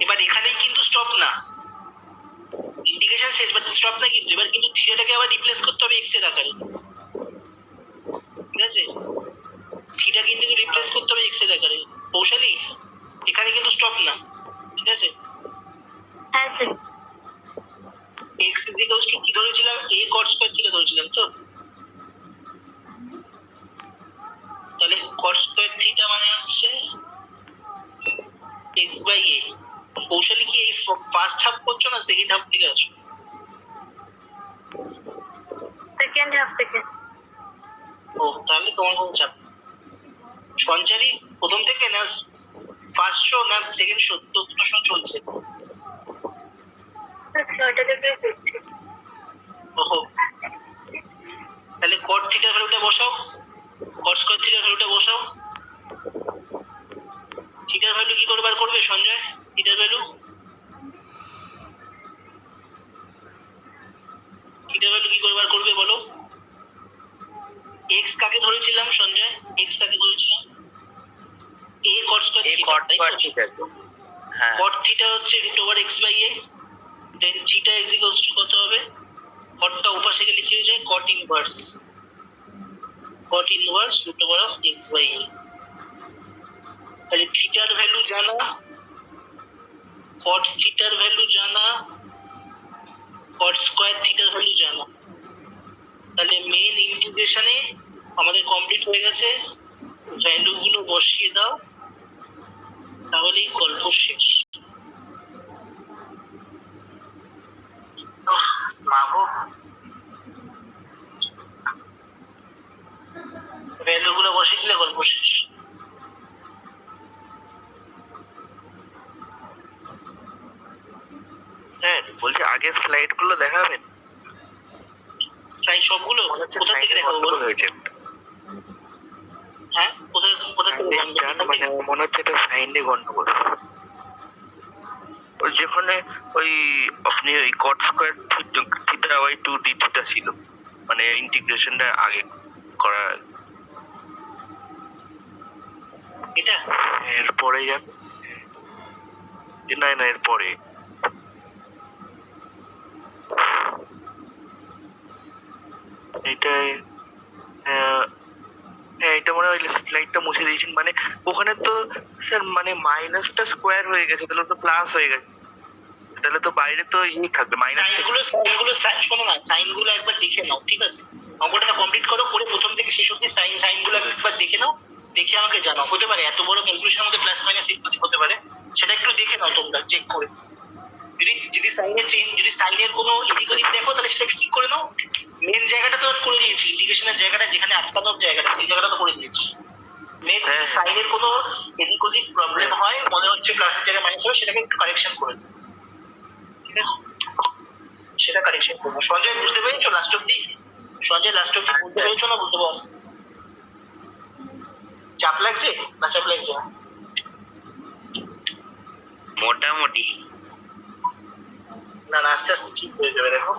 এবার এখানেই কিন্তু স্টপ না, ইন্টিগ্রেশন শেষ, বাট স্টপ না কিন্তু। এবার কিন্তু থিটাটাকে আবার রিপ্লেস করতে হবে এক্স এর আকারে, ঠিক আছে? থিটা কিন্তু রিপ্লেস করতে হবে এক্স এর আকারে। কৌশলী, এখানে কিন্তু স্টপ না, ঠিক আছে? হ্যাঁ sir. X is equals two কি ধরেছিলাম? এ কট স্কয়ার থিটা ধরেছিলাম তো। তাহলে কট স্কয়ার থিটা মানে হচ্ছে এক্স বাই এ। কৌশলী কি এই ফার্স্ট হাফ করছো না সেকেন্ড হাফ থেকে আছো? সেকেন্ড হাফ থেকে। ও তাহলে তোমার কোনো চাপ নেই। সঞ্চারী প্রথম থেকে না ফার্স্ট শো না সেকেন্ড শো, তো দুটো শো চলছে। স্যার 6টা থেকে করছি। ওহো, তাহলে কট থিটার ভ্যালুটা বসাও, কট স্কয়ার থিটার ভ্যালুটা বসাও। থিটার ভ্যালু কি করে বার করবে সঞ্জয়? থিটার ভ্যালু, থিটার ভ্যালু কি করে বার করবে বলো? এক্স কাকে ধরেছিলাম সঞ্জয়? এক্স কাকে ধরেছিলাম? এ কট স্কয়ার এ থিটা, কট তাই স্কয়ার তো? থিটা তো। হ্যাঁ কট থিটা হচ্ছে root over x by a, then theta is equals to কত হবে? কটটা উপাশে গেলে কি হয়ে যায়? Cot inverse, cot inverse root over of x by a. তাহলে থিটার ভ্যালু জানা, কট থিটার ভ্যালু জানা, কট স্কয়ার থিটার ভ্যালু জানা। তাহলে মেন ইন্টিগ্রেশনে আমাদের কমপ্লিট হয়ে গেছে। ভ্যালুগুলো বসিয়ে দাও, তাহলেই গল্প শেষ। মাগো, ভ্যালুগুলো বসিয়ে দিলে গল্প শেষ। স্যার বলছি আগের স্লাইড গুলো দেখাবেন? স্লাইড সবগুলো মনে হচ্ছে কোথা থেকে স্লাইডে দেখাবো বলো? গন্ডগোল হয়েছে। হ্যাঁ, কোথা কোথা থেকে সাইনে দেখাবো? মানে মনে হচ্ছে এটা সাইনে গন্ডগোল। ওই যেখানে ওই আপনি ওই cot square theta by 2 D theta ছিল, মানে ইন্টিগ্রেশনটা আগে করা, এটা এরপরে যান। না না এরপরে এটাই, হ্যাঁ এটা মনে হয় স্লাইডটা মুছে দিয়েছেন। মানে ওখানে তো স্যার মানে মাইনাসটা স্কোয়ার হয়ে গেছে, তাহলে তো প্লাস হয়ে গেছে, তাহলে তো বাইরে তো ই থাকবে মাইনাস। সাইনগুলো শোনো না, সাইনগুলো একবার দেখে নাও, ঠিক আছে? অঙ্কটা কমপ্লিট করো, করে প্রথম থেকে শেষ অবধি সাইনগুলো একবার দেখে নাও, দেখে আমাকে জানাও। হতে পারে এত বড় ক্যালকুলেশনের মধ্যে প্লাস মাইনাস ইত্যাদি হতে পারে, সেটা একটু দেখে নাও তোমরা চেক করে। যদি সাইনের চেঞ্জ, যদি সাইনের কোনো এদিক ওদিক দেখো তাহলে সেটাকে ঠিক করে নাও। মেন জায়গাটা তো করে দিয়েছি, ইন্ডিকেশনের জায়গাটা যেখানে আটকানোর জায়গাটা, সেই জায়গাটা তো করে দিয়েছি। মেন সাইনের কোনো এদিক ওদিক প্রবলেম হয়, মনে হচ্ছে প্লাসের জায়গায় মাইনাস হবে, সেটাকে একটু কারেকশন করে দিও, ঠিক আছে? সেটা কারেকশন করবো। সঞ্জয় বুঝতে পেরেছো লাস্ট অব্দি? সঞ্জয় লাস্ট অব্দি বুঝতে পেরেছো না বুঝতে পারো? চাপ লাগছে না চাপ লাগছে না? মোটামুটি। না না, আস্তে আস্তে ঠিক হয়ে যাবে, দেখো।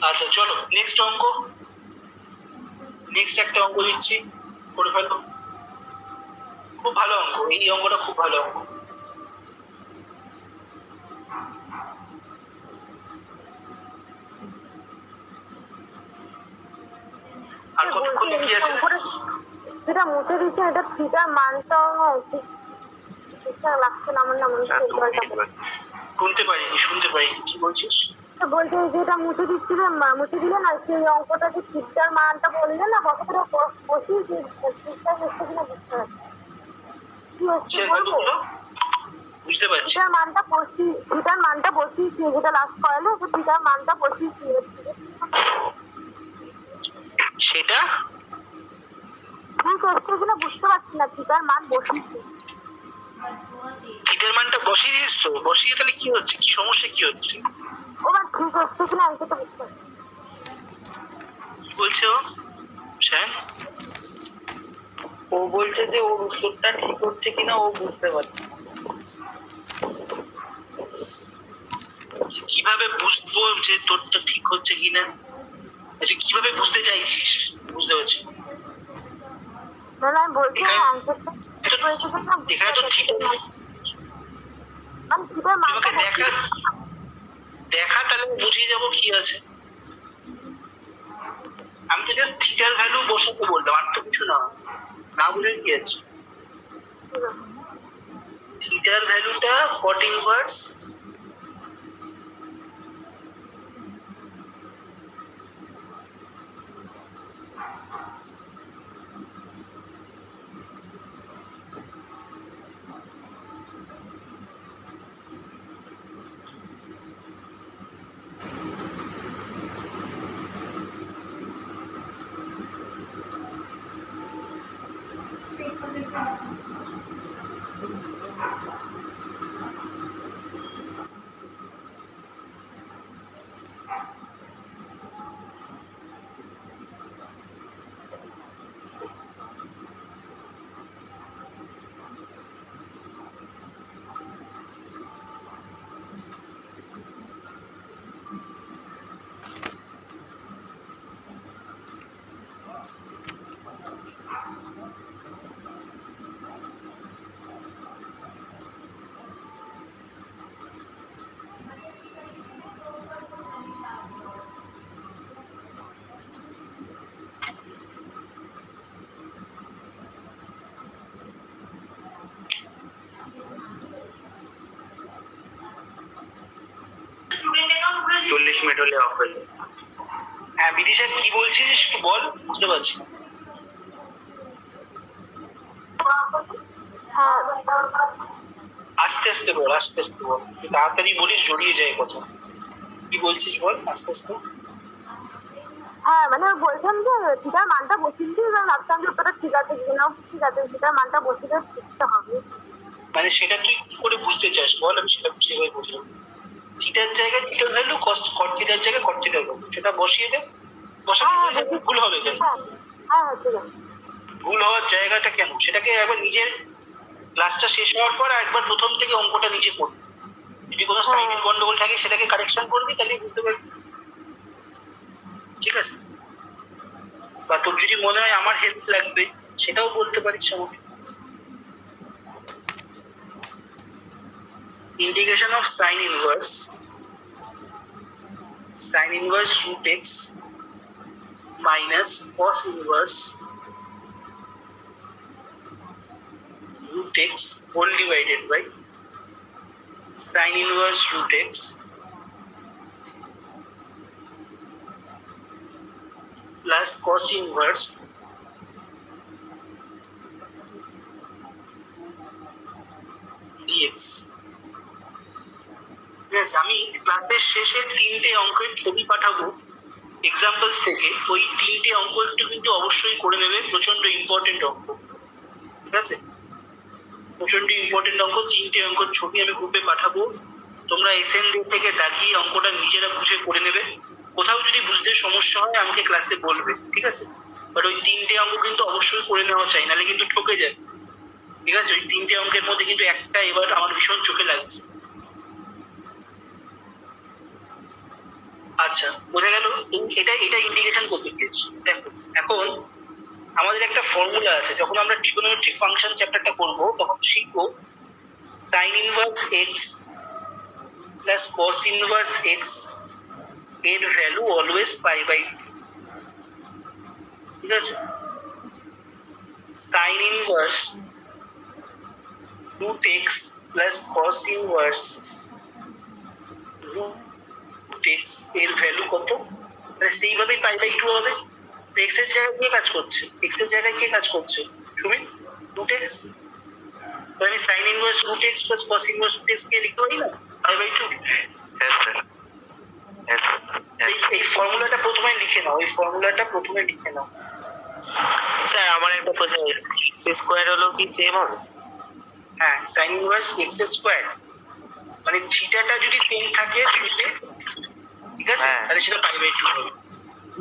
আচ্ছা চলো নেক্সট অঙ্ক, নেক্সট একটা অঙ্ক দিচ্ছি, করে ফেলো। খুব ভালো অঙ্ক, এই অঙ্কটা খুব ভালো অঙ্ক। আর কতক্ষণ কি আছে? যেটা মুছে দিচ্ছে এটা থিটার মানটা ঠিকঠাক লাগছে না আমার, না মনে হচ্ছে শুনতে পারিনি কি বলছিস? তো বলছে যেটা মুছে দিচ্ছিলে মুছে দিলে না সেই অঙ্কটা যে থিটার মানটা বললে না বছরে বসিয়ে থিটা এসছে কিনা বুঝতে পারছি কি হচ্ছে কিসের বলবো ভ্যালুগুলো বুঝতে পারছি। থিটার মানটা বসিয়েছি যেটা লাস্ট করালে থিটার মানটা বসিয়েছি সেটা ঠিক এসছে কিনা বুঝতে পারছি না থিটার মান বসিয়েছি থিটার মানটা বসিয়ে দিস তো, বসিয়ে তাহলে কি হচ্ছে, কি সমস্যা কি হচ্ছে? ওবার ঠিক এসছে কিনা আমি সেটা বুঝতে পারছি কি বলছে ও শ্যাম? ও বলছে যে ওর উত্তরটা ঠিক হচ্ছে কিনা ও বুঝতে পারছে না। কিভাবে বুঝবো যে তোরটা ঠিক হচ্ছে কিনা? তুই কিভাবে বুঝতে চাইছিস? বুঝতে পারছি না। না আমি বলছি এখানে- অ্যান্সারটা ঠিক হয়েছে কিনা এখানে তো ঠিক আমি থিটার মানটা আমাকে দেখা দেখা তাহলে আমি বুঝিয়ে যাবো কি আছে। আমি তো জাস্ট থিটার ভ্যালু বসাতে বললাম, আর তো কিছু না। না বুঝে কি আছে? থিটার ভ্যালুটা কট ইনভার্স চল্লিশ মিনিট হলে অফ হয়ে যাবে। হ্যাঁ বিদিশা কি বলছিস একটু বল, বুঝতে পারছি না। হ্যাঁ আস্তে আস্তে বল, আস্তে আস্তে বল, তুই তাড়াতাড়ি বলিস জড়িয়ে যায় কথা। কি বলছিস বল আস্তে আস্তে। হ্যাঁ মানে বলছিলাম যে থিটার মানটা বসিয়ে দিয়ে ভাবতাম যে ওটা ঠিক আছে কিনা ঠিক আছে থিটার মানটা বসিয়ে শিখতে হবে মানে সেটা তুই কি করে বুঝতে চাস বল, আমি সেটা সেভাবে বুঝলাম। থিটার জায়গায় থিটার ভ্যালু, কট থিটার জায়গায় কট থিটার ভ্যালু, সেটা বসিয়ে দে। বসাতে হয়ে যাবে, ভুল হবে কেন? হ্যাঁ হ্যাঁ ঠিক আছে ভুল হওয়ার জায়গাটা কেন সেটাকে একবার নিজের ক্লাসটা শেষ হওয়ার পর একবার প্রথম থেকে অঙ্কটা নিজে করবি। যদি কোনো সাইনের গন্ডগোল থাকে সেটাকে কারেকশন করবি, তাহলে বুঝতে পারবি। ঠিক আছে? বা তোর যদি মনে হয় আমার হেল্প লাগবে সেটাও বলতে পারিস আমাকে। Integration of sign inverse root x minus cos inverse root x whole divided by sin inverse root x plus cos inverse dx। ঠিক আছে, আমি ক্লাসের শেষে 3টে অঙ্কের ছবি পাঠাবো এক্সাম্পলস থেকে। ওই 3টে অঙ্ক একটু কিন্তু অবশ্যই করে নেবে, প্রচন্ড ইম্পর্টেন্ট অঙ্ক। ঠিক আছে, প্রচন্ড ইম্পর্টেন্ট অঙ্ক। 3টে অঙ্কের ছবি আমি গ্রুপে পাঠাবো, তোমরা এসএন থেকে দেখিয়ে অঙ্কটা নিজেরা বুঝে করে নেবে। কোথাও যদি বুঝতে সমস্যা হয় আমাকে ক্লাসে বলবে, ঠিক আছে? বাট ওই 3টে অঙ্ক কিন্তু অবশ্যই করে নেওয়া চাই, নাহলে কিন্তু ঠকে যায়। ঠিক আছে, ওই 3টে অঙ্কের মধ্যে কিন্তু একটা এবার আমার ভীষণ চোখে লাগছে। আচ্ছা বোঝা গেল। এটা ইন্টিগ্রেশন করতে পেরেছি। দেখো এখন আমাদের একটা ফর্মুলা আছে, যখন আমরা ট্রিগোনোমেট্রিক ফাংশন চ্যাপ্টারটা করব তখন শিখবো sine inverse X plus cos inverse X এর ভ্যালু অলওয়েজ পাই/2। ঠিক আছে, sine inverse root x plus cos inverse root root X এর ভ্যালু কত, মানে সেইভাবেই পাই বাই টু হবে। এক্স এর জায়গায় কে কাজ করছে, এক্স এর জায়গায় কে কাজ করছে, সুমিত, রুট এক্স। আমি sine inverse root x plus cos inverse root x কে লিখতে পারি না, পাই বাই টু। হ্যাঁ স্যার, এই ফর্মুলাটা প্রথমে লিখে নাও, এই ফর্মুলাটা প্রথমে লিখে নাও। স্যার আমার একটা প্রশ্ন, স্কোয়ার হলো কি সেম হবে? হ্যাঁ, সাইন ইনভার্স এক্স স্কোয়ার মানে থিটাটা যদি সেম থাকে থ্রিতে, ঠিক আছে, হ্যাঁ। তাহলে সেটা পাই বাই টু হবে।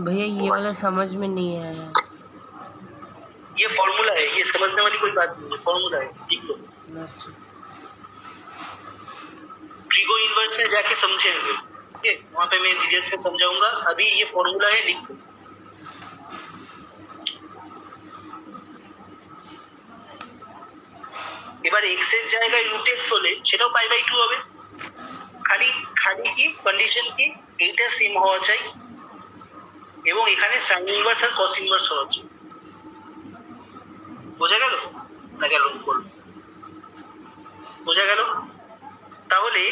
भैया ये वाला समझ में नहीं आ रहा। ये फॉर्मूला है, ये समझने वाली कोई बात नहीं है, फॉर्मूला है, ठीक लो। अच्छा ट्रिगो इनवर्स में जाके समझेंगे, ठीक है, वहां पे मैं डिटेल्स में समझाऊंगा, अभी ये फॉर्मूला है, लिख लो। এবার x এর জায়গায় রুট x হলে সেটাও পাই বাই টু হবে। খালি খালি কি কন্ডিশন কি, এইটা সেম হওয়া চাই এবং এখানে সাইন ইনভার্স আর কস ইনভার্স হওয়া চাই। বোঝা গেল না? গেল, বলো। বোঝা গেল? তাহলে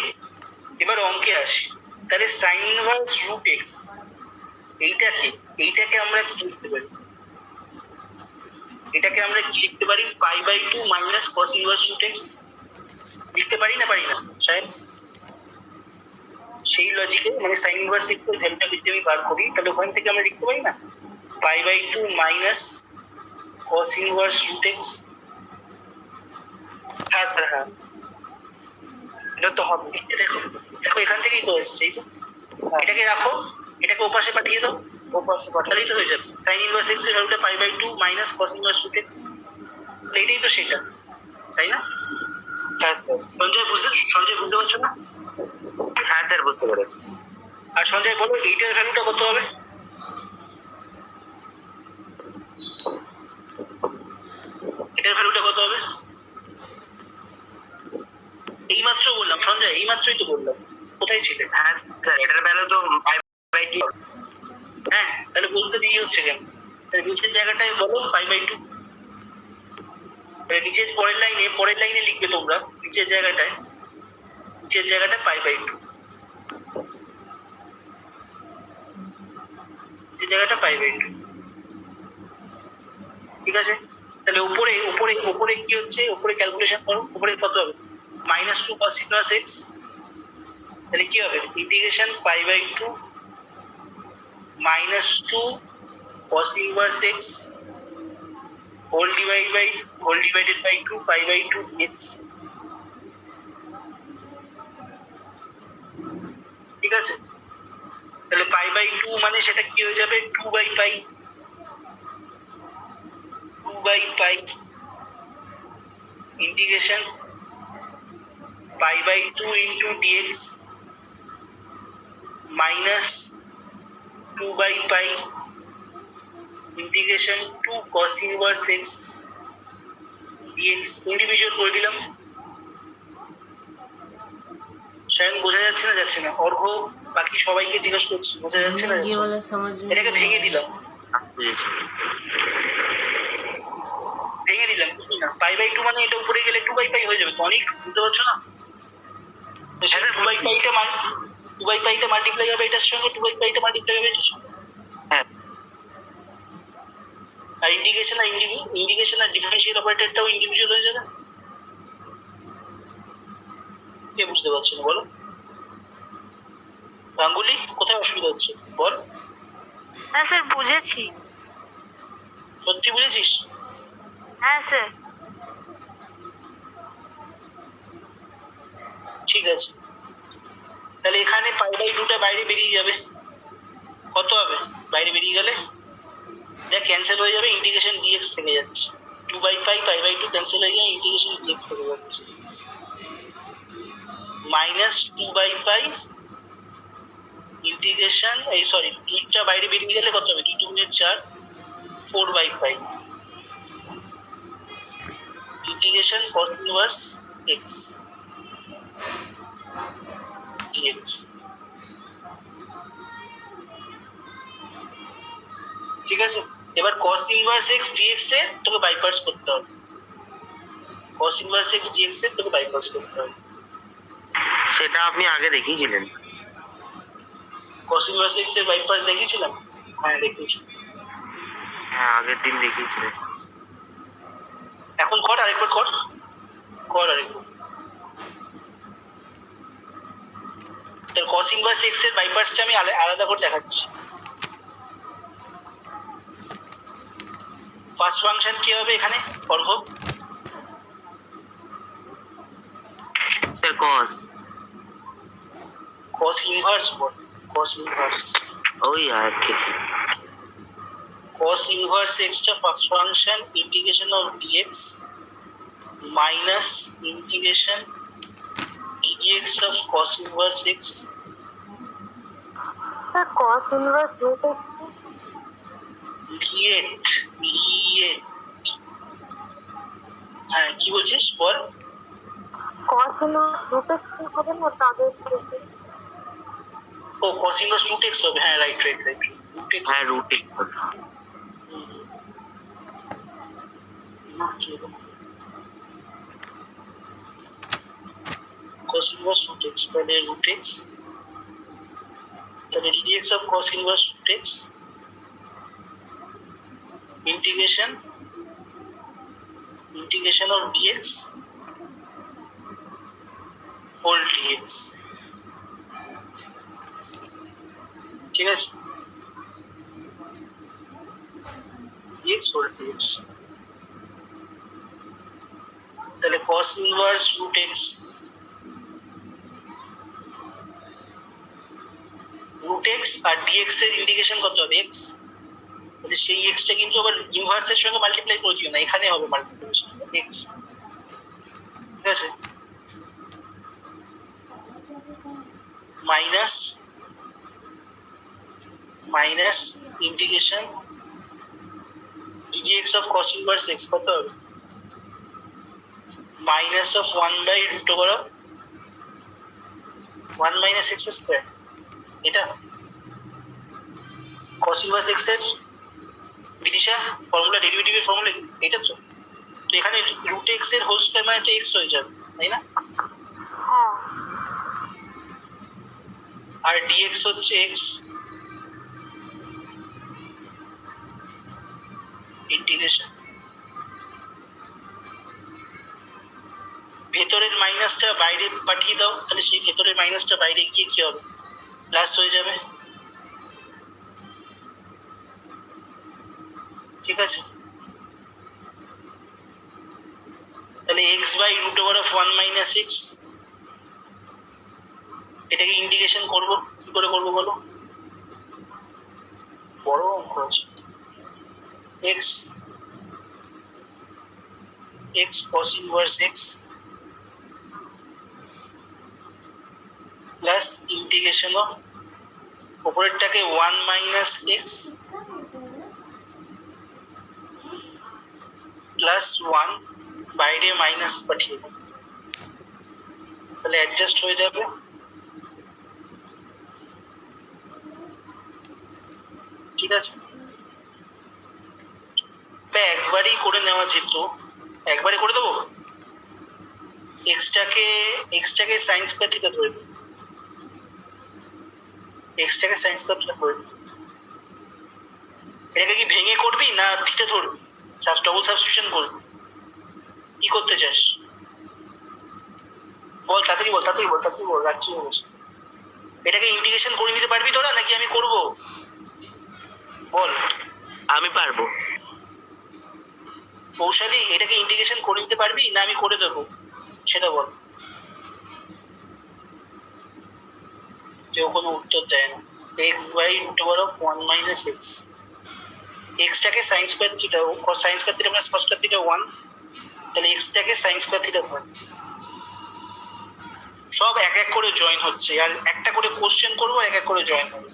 এবার অঙ্কে আসি। তাহলে সাইন ইনভার্স রুট এক্স এইটাকে আমরা কি লিখতে পারি? এটাকে আমরা কি লিখতে পারি? Pi by two minus cos inverse root X লিখতে পারি না, পারি না সাইন? সেই লজিকে মানে সাইন ইনভার্স এক্স এর ভ্যালুটা যদি আমি বার করি তাহলে ওখান থেকে আমরা লিখতে পারি না pi by two minus cos inverse root X. হ্যাঁ স্যার, হ্যাঁ, এটা তো হবে। দেখো দেখো এখান থেকেই তো এসছে, এই যে এটাকে রাখো, এটাকে ওপাশে পাঠিয়ে দাও, ওপাশে পাঠালেই তো হয়ে যাবে। সাইন ইনভার্স এক্স এর ভ্যালুটা pi by two minus cos inverse root X, এটাই তো সেটা, তাই না? হ্যাঁ স্যার। সঞ্জয় বুঝতে পারছো না? হ্যাঁ স্যার বুঝতে পেরেছি। আর সঞ্জয় বলো এইটার ভ্যালুটা কত হবে? এটার ভ্যালুটা কত হবে? এইমাত্র বললাম সঞ্জয়, এইমাত্রই তো বললাম, কোথায় ছিলে? হ্যাঁ স্যার এটার ভ্যালু তো পাই বাই টু। হ্যাঁ, তাহলে বলতে দিয়ে হচ্ছে কেন? তাহলে নিচের জায়গাটায় বলো পাই বাই টু। নিচের পরের লাইনে লিখবে তোমরা, নিচের জায়গাটায় পাই বাই টু, নিচের জায়গাটা পাই বাই টু, ঠিক আছে? তাহলে উপরে কি হচ্ছে, উপরে ক্যালকুলেশন করো, উপরে কত হবে? Minus two cos inverse X, তাহলে কি হবে? Integration pi by two minus two cos inverse x whole divided by 2 pi by 2 dx, ঠিক আছে? তাহলে পাই বাই 2 মানে সেটা কি হয়ে যাবে? 2 by pi integration pi by 2 into dx minus 2 by pi integration 2 cos inverse x dx। Individual করে দিলাম। শায়ন বোঝা যাচ্ছে না? যাচ্ছে না? অর্ঘ বাকি সবাইকে জিজ্ঞেস করছি, বোঝা যাচ্ছে না? ये যাচ্ছে না? वाला समझ में এটাকে नहीं ভেঙে आ দিলাম, বুঝলি না? পাই বাই টু মানে এটা উপরে গেলে 2 বাই পাই হয়ে যাবে, তো অনেক, বুঝতে পারছো না? তো সেটা 2 বাই পাইটা মাল্টিপ্লাই হবে এটার সঙ্গে, 2 বাই পাইটা মাল্টিপ্লাই হবে এটার সঙ্গে। হ্যাঁ আর ইন্টিগ্রেশন আর ডিফারেন্সিয়াল অপারেটরটাও ইন্ডিভিজুয়াল হয়ে যাবে। কে বুঝতে পারছো না বলো? গাঙ্গুলি, কোথায় অসুবিধা হচ্ছে বল? হ্যাঁ স্যার বুঝেছি। সত্যি বুঝেছিস? হ্যাঁ স্যার। ঠিক আছে, তাহলে এখানে পাই বাই টুটা বাইরে বেরিয়ে যাবে, কত হবে বাইরে বেরিয়ে গেলে? দেখ ক্যান্সেল হয়ে যাবে, ইন্টিগ্রেশন ডিএক্স থেকে যাচ্ছে, 2 by pi by two cancel হয়ে যায়, ইন্টিগ্রেশন ডিএক্স থেকে যাচ্ছে, মাইনাস 2 বাই পাই ইন্টিগ্রেশন, এই সরি দুইটা বাইরে বেরিয়ে গেলে কত হবে? 2 2 4 4 by pi integration cos inverse x dx। ঠিক আছে, এবার cos ইনভার্স x dx এর তোকে বাইপার্স করতে হবে, cos ইনভার্স x dx এর তোকে বাইপার্স করতে হবে। সেটা আপনি আগে দেখিয়েছিলেন। cos inverse x এর বাই পার্টস দেখিয়েছিলাম? হ্যাঁ দেখিয়েছি। হ্যাঁ আগের দিন দেখিয়েছিলেন। এখন কর আরেকবার কর, কর আরেকবার। তার cos inverse x এর বাই পার্টসটা আমি আলাদা করে দেখাচ্ছি। ফার্স্ট ফাংশন কি হবে এখানে অর্ঘ? স্যার কস cos ইনভার্স বল, cos ইনভার্স। ওই আর কি cos inverse x টা first function integration of dx minus integration dx of cos inverse x। Sir cos inverse root x লিয়েট লিয়েট, হ্যাঁ কি বলছিস বল? cos inverse root x কি হবে না তাদের থেকে? ও cos inverse root x হবে, হ্যাঁ right right right root x। হ্যাঁ root cos inverse root x তাহলে root x, তাহলে dx of cos inverse root x integration of dx whole dx, ঠিক আছে? dx whole dx, তাহলে cos inverse root x আর dx এর ইন্টিগ্রেশন কত হবে x, তাহলে সেই x টা কিন্তু আবার ইনভার্সের সঙ্গে মাল্টিপ্লাই করে দিও না, এখানে হবে মাল্টিপ্লিকেশন x, ঠিক আছে? Minus integration dx of cos inverse x কত হবে? Minus of 1 by root over of 1 minus x square, এটা cos inverse x এর বিদিশা ফর্মুলা, ডেরিভেটিভের ফর্মুলা এটা তো। তো এখানে রুট x এর হোল স্কয়ার মানে তো x হয়ে যাবে, তাই না? হ্যাঁ আর dx হচ্ছে x ইন্টিগ্রেশন, ভেতরের মাইনাসটা বাইরে পাঠিয়ে দাও, তাহলে সেই ভেতরের মাইনাসটা বাইরে গিয়ে কি হবে? প্লাস হয়ে যাবে, ঠিক আছে? তাহলে x by root over of 1 minus x, এটাকে ইন্টিগ্রেশন করব, কি করে করব বলো? বড় অঙ্ক আছে। x cos inverse x plus integration of উপরেরটাকে 1 মাইনাস x প্লাস 1 বাইরে মাইনাস পাঠিয়ে দেব, তাহলে অ্যাডজাস্ট হয়ে যাবে, ঠিক আছে? একবারই করে নেওয়া যেত, একবারে করে দেবো। এক্সটাকে সাইন স্কয়ার থিটা ধরে দিই, এক্সটাকে সাইন স্কয়ার থিটা ধরে দিই। এটাকে কি ভেঙে করবি না থিটা ধরবি? ডবল সাবস্টিটিউশন করবি, কি করতে চাস বল? তাড়াতাড়ি বল, তাড়াতাড়ি বল, তাড়াতাড়ি বল, রাত্রি হয়ে গেছে। এটাকে ইন্টিগ্রেশন করে নিতে পারবি তোরা নাকি আমি করব বল? আমি পারবো। কৌশালী, এটাকে ইন্টিগ্রেশন করে নিতে পারবি না আমি করে দেবো সেটা বল। কেউ কোনো উত্তর দেয় না। X by root over of 1 minus x, এক্সটাকে sine square theta, sine square theta মানে কস স্কয়ার থিটা 1, তাহলে এক্সটাকে সাইন স্কয়ার থিটা ধর। সব এক এক করে জয়েন হচ্ছে, আর একটা করে কোশ্চেন করবো, এক এক করে জয়েন হবে।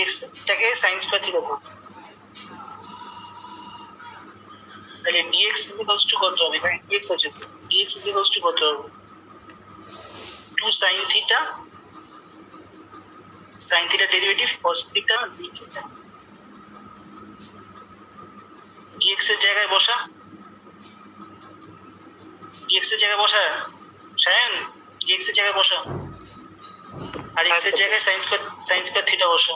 এক্সটাকে সাইন স্কয়ার থিটা ধর, তাহলে dx is equals to কত হবে? এখানে dx আছে, dx is equals to কত হবে? 2 sin theta, sin theta derivative cos theta d theta, dx এর জায়গায় বসা, dx এর জায়গায় বসা, সায়ন dx এর জায়গায় বসা, আর এক্স এর জায়গায় সাইন স্কয়ার থিটা বসো।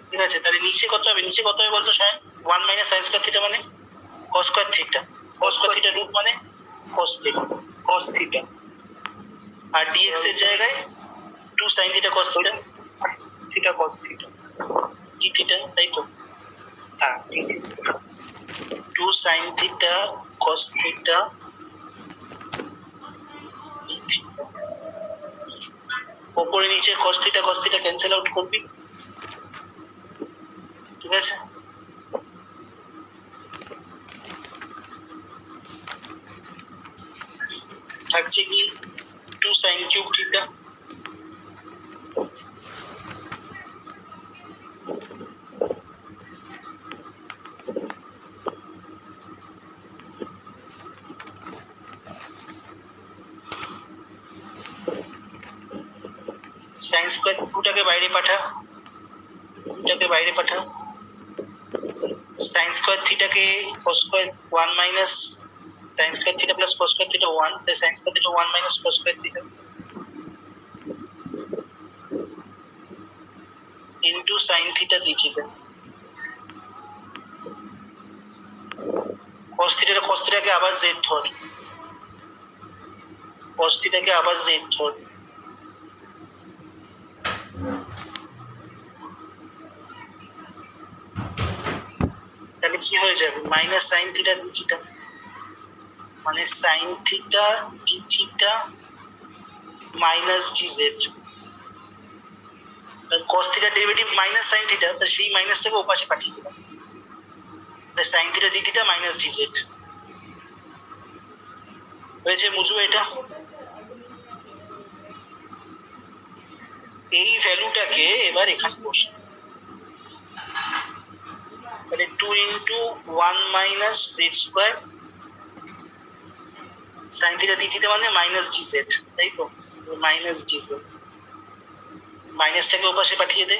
ঠিক আছে, তাহলে নিচে কত হবে? নিচে কত হবে বলতো Sayan? 1 minus sine square theta মানে cos square theta. cos square theta root মানে cos থিটা। cos থিটা আর dx এর জায়গায় 2 sin theta cos theta theta cos theta d theta, তাই তো? হ্যাঁ 2 sin theta cos theta d theta. উপরে নিচে cos থিটা ক্যান্সেল আউট করবি। ঠিক আছে, থাকছে কি 2 sin cube theta. Sine square 2টাকে বাইরে পাঠা, 2টাকে বাইরে পাঠা। সাইন স্কয়ার থিটাকে cos square 1 minus sine square theta plus cos square theta 1, তাই sine square theta 1 minus cos square theta into sine theta d theta. cos থিটাকে আবার z ধর, cos থিটাকে আবার z ধর। তাহলে কি হয়ে যাবে? Minus sine theta d theta, মানে sine theta d theta minus dz। cos থিটার ডেরিভেটিভ মাইনাস সাইন থিটা, তো সেই মাইনাসটাকে ওপাশে পাঠিয়ে দিলাম। তাই sine theta d theta minus dz হয়েছে। মুজু এটা এই ভ্যালুটাকে এবার এখানে বসে, তাহলে 2 into 1 minus Z square sine theta d theta মানে মাইনাস dz, তাই তো? মাইনাস dz, মাইনাসটাকে ওপাশে পাঠিয়ে দে।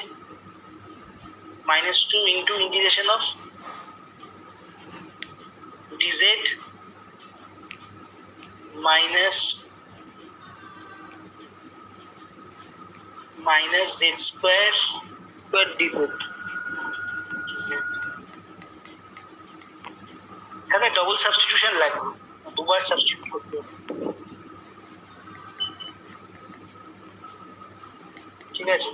Minus 2 into integration of dz minus z square dz এখানে ডবল সাবস্টিটিউশন লাগবে, দুবার সাবস্টিটিউট করতে হবে। ঠিক আছে,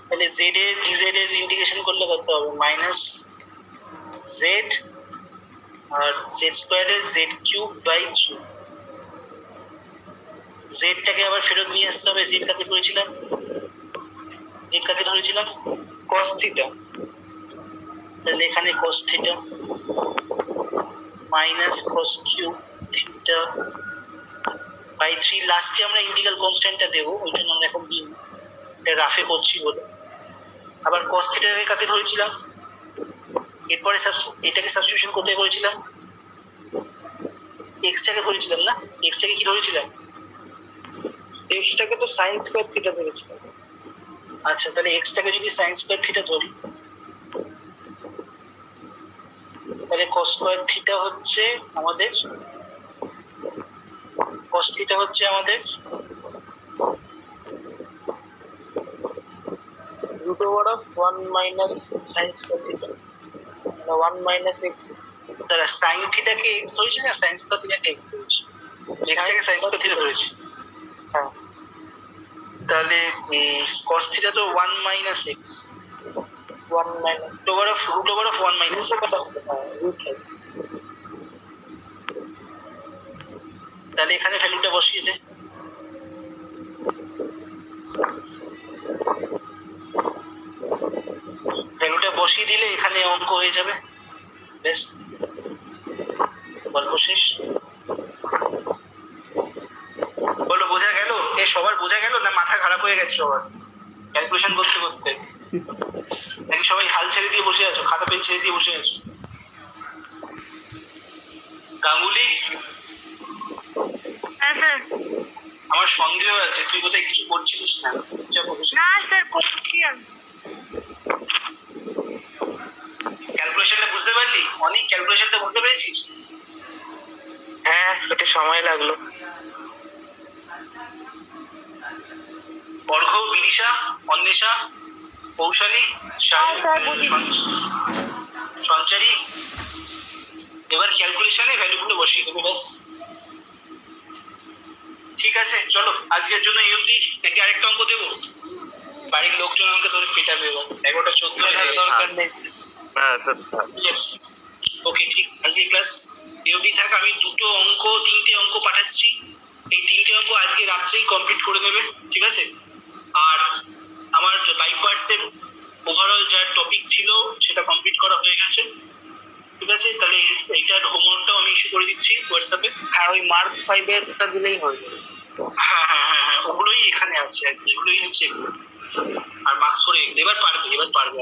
তাহলে জেড এর ডিজেড এর ইন্টিগ্রেশন করলে কত হবে? মাইনাস জেড আর জেড স্কোয়ার এর জেড কিউব বাই 3। জেডটাকে আবার ফেরত নিয়ে আসতে হবে। জেড কাকে ধরেছিলাম? cos থিটা, তাহলে এখানে cos theta minus cos cube theta by 3। লাস্টে আমরা ইন্টিগ্রাল কনস্ট্যান্টটা দেবো, ওই জন্য আমরা এখন এটা রাফে করছি বলে। আবার cos থিটাকে কাকে ধরেছিলাম? এরপরে এটাকে সাবস্টিটিউশন কোথায় করেছিলাম? এক্সটাকে ধরেছিলাম না? এক্সটাকে কি ধরেছিলাম? এক্সটাকে তো sin স্কয়ার থিটা ধরেছিল। আচ্ছা, তাহলে এক্সটাকে যদি sin স্কয়ার থিটা ধরি, তাহলে cos স্কয়ার থিটা হচ্ছে আমাদের root over of 1 minus sin square theta, 1 minus x তাহলে sin থিটাকে x ধরেছি না sin স্কয়ার থিটাকে x ধরেছি? এক্সটাকে sin স্কয়ার থিটা ধরেছি। হ্যাঁ, তাহলে cos থিটা তো 1 minus x 1 minus root over of 1 minus x। root है তাহলে এখানে ভ্যালুটা বসিয়ে দে। ভ্যালুটা বসিয়ে দিলে এখানে অঙ্ক হয়ে যাবে। বেশ, গল্প শেষ। বলো, বোঝা গেল? সবার বোঝা গেল না মাথা খারাপ হয়ে গেছে সবার ক্যালকুলেশন করতে করতে? নাকি সবাই হাল ছেড়ে দিয়ে বসে আছো, খাতা পেন ছেড়ে দিয়ে বসে আছো? গাঙ্গুলি, হ্যাঁ স্যার। আমার সন্দেহ আছে তুই বোধহয় কিছু করছিস না, চুপচাপ বসে। না স্যার, করছি আমি। ক্যালকুলেশনটা বুঝতে পারলি? অনেক ক্যালকুলেশনটা বুঝতে পেরেছিস? হ্যাঁ, একটু সময় লাগলো। অর্ঘ, বিদিশা, অন্বেষা, কৌশালী, সঞ্চারী। এবার ক্যালকুলেশনে ভ্যালুগুলো বসিয়ে দেবো ব্যাস। ঠিক আছে, চলো আজকের জন্য এই অবধি। নাকি আরেকটা অঙ্ক দেবো? বাড়ির লোকজন আমাকে ধরে পেটাবে এবার। 11:14 দরকার নেই স্যার। হ্যাঁ স্যার। ওকে, ঠিক, আজকে ক্লাস এই অবধি থাক। আমি 3টে অঙ্ক পাঠাচ্ছি। এই 3টে অঙ্ক আজকে রাত্রেই কমপ্লিট করে নেবে, ঠিক আছে? আর আমার লাইভ পার্টসের ওভারঅল যা টপিক ছিল সেটা কমপ্লিট করা হয়ে গেছে, ঠিক আছে? তাহলে এইটার হোমওয়ার্কটাও আমি ইস্যু করে দিচ্ছি হোয়াটসঅ্যাপে। হ্যাঁ, ওই মার্ক 5-এরটা দিলেই হয়ে যাবে। হ্যাঁ, ওগুলোই এখানে আছে আর কি, এগুলোই হচ্ছে এগুলো। আর মার্কস করে এবার পারবে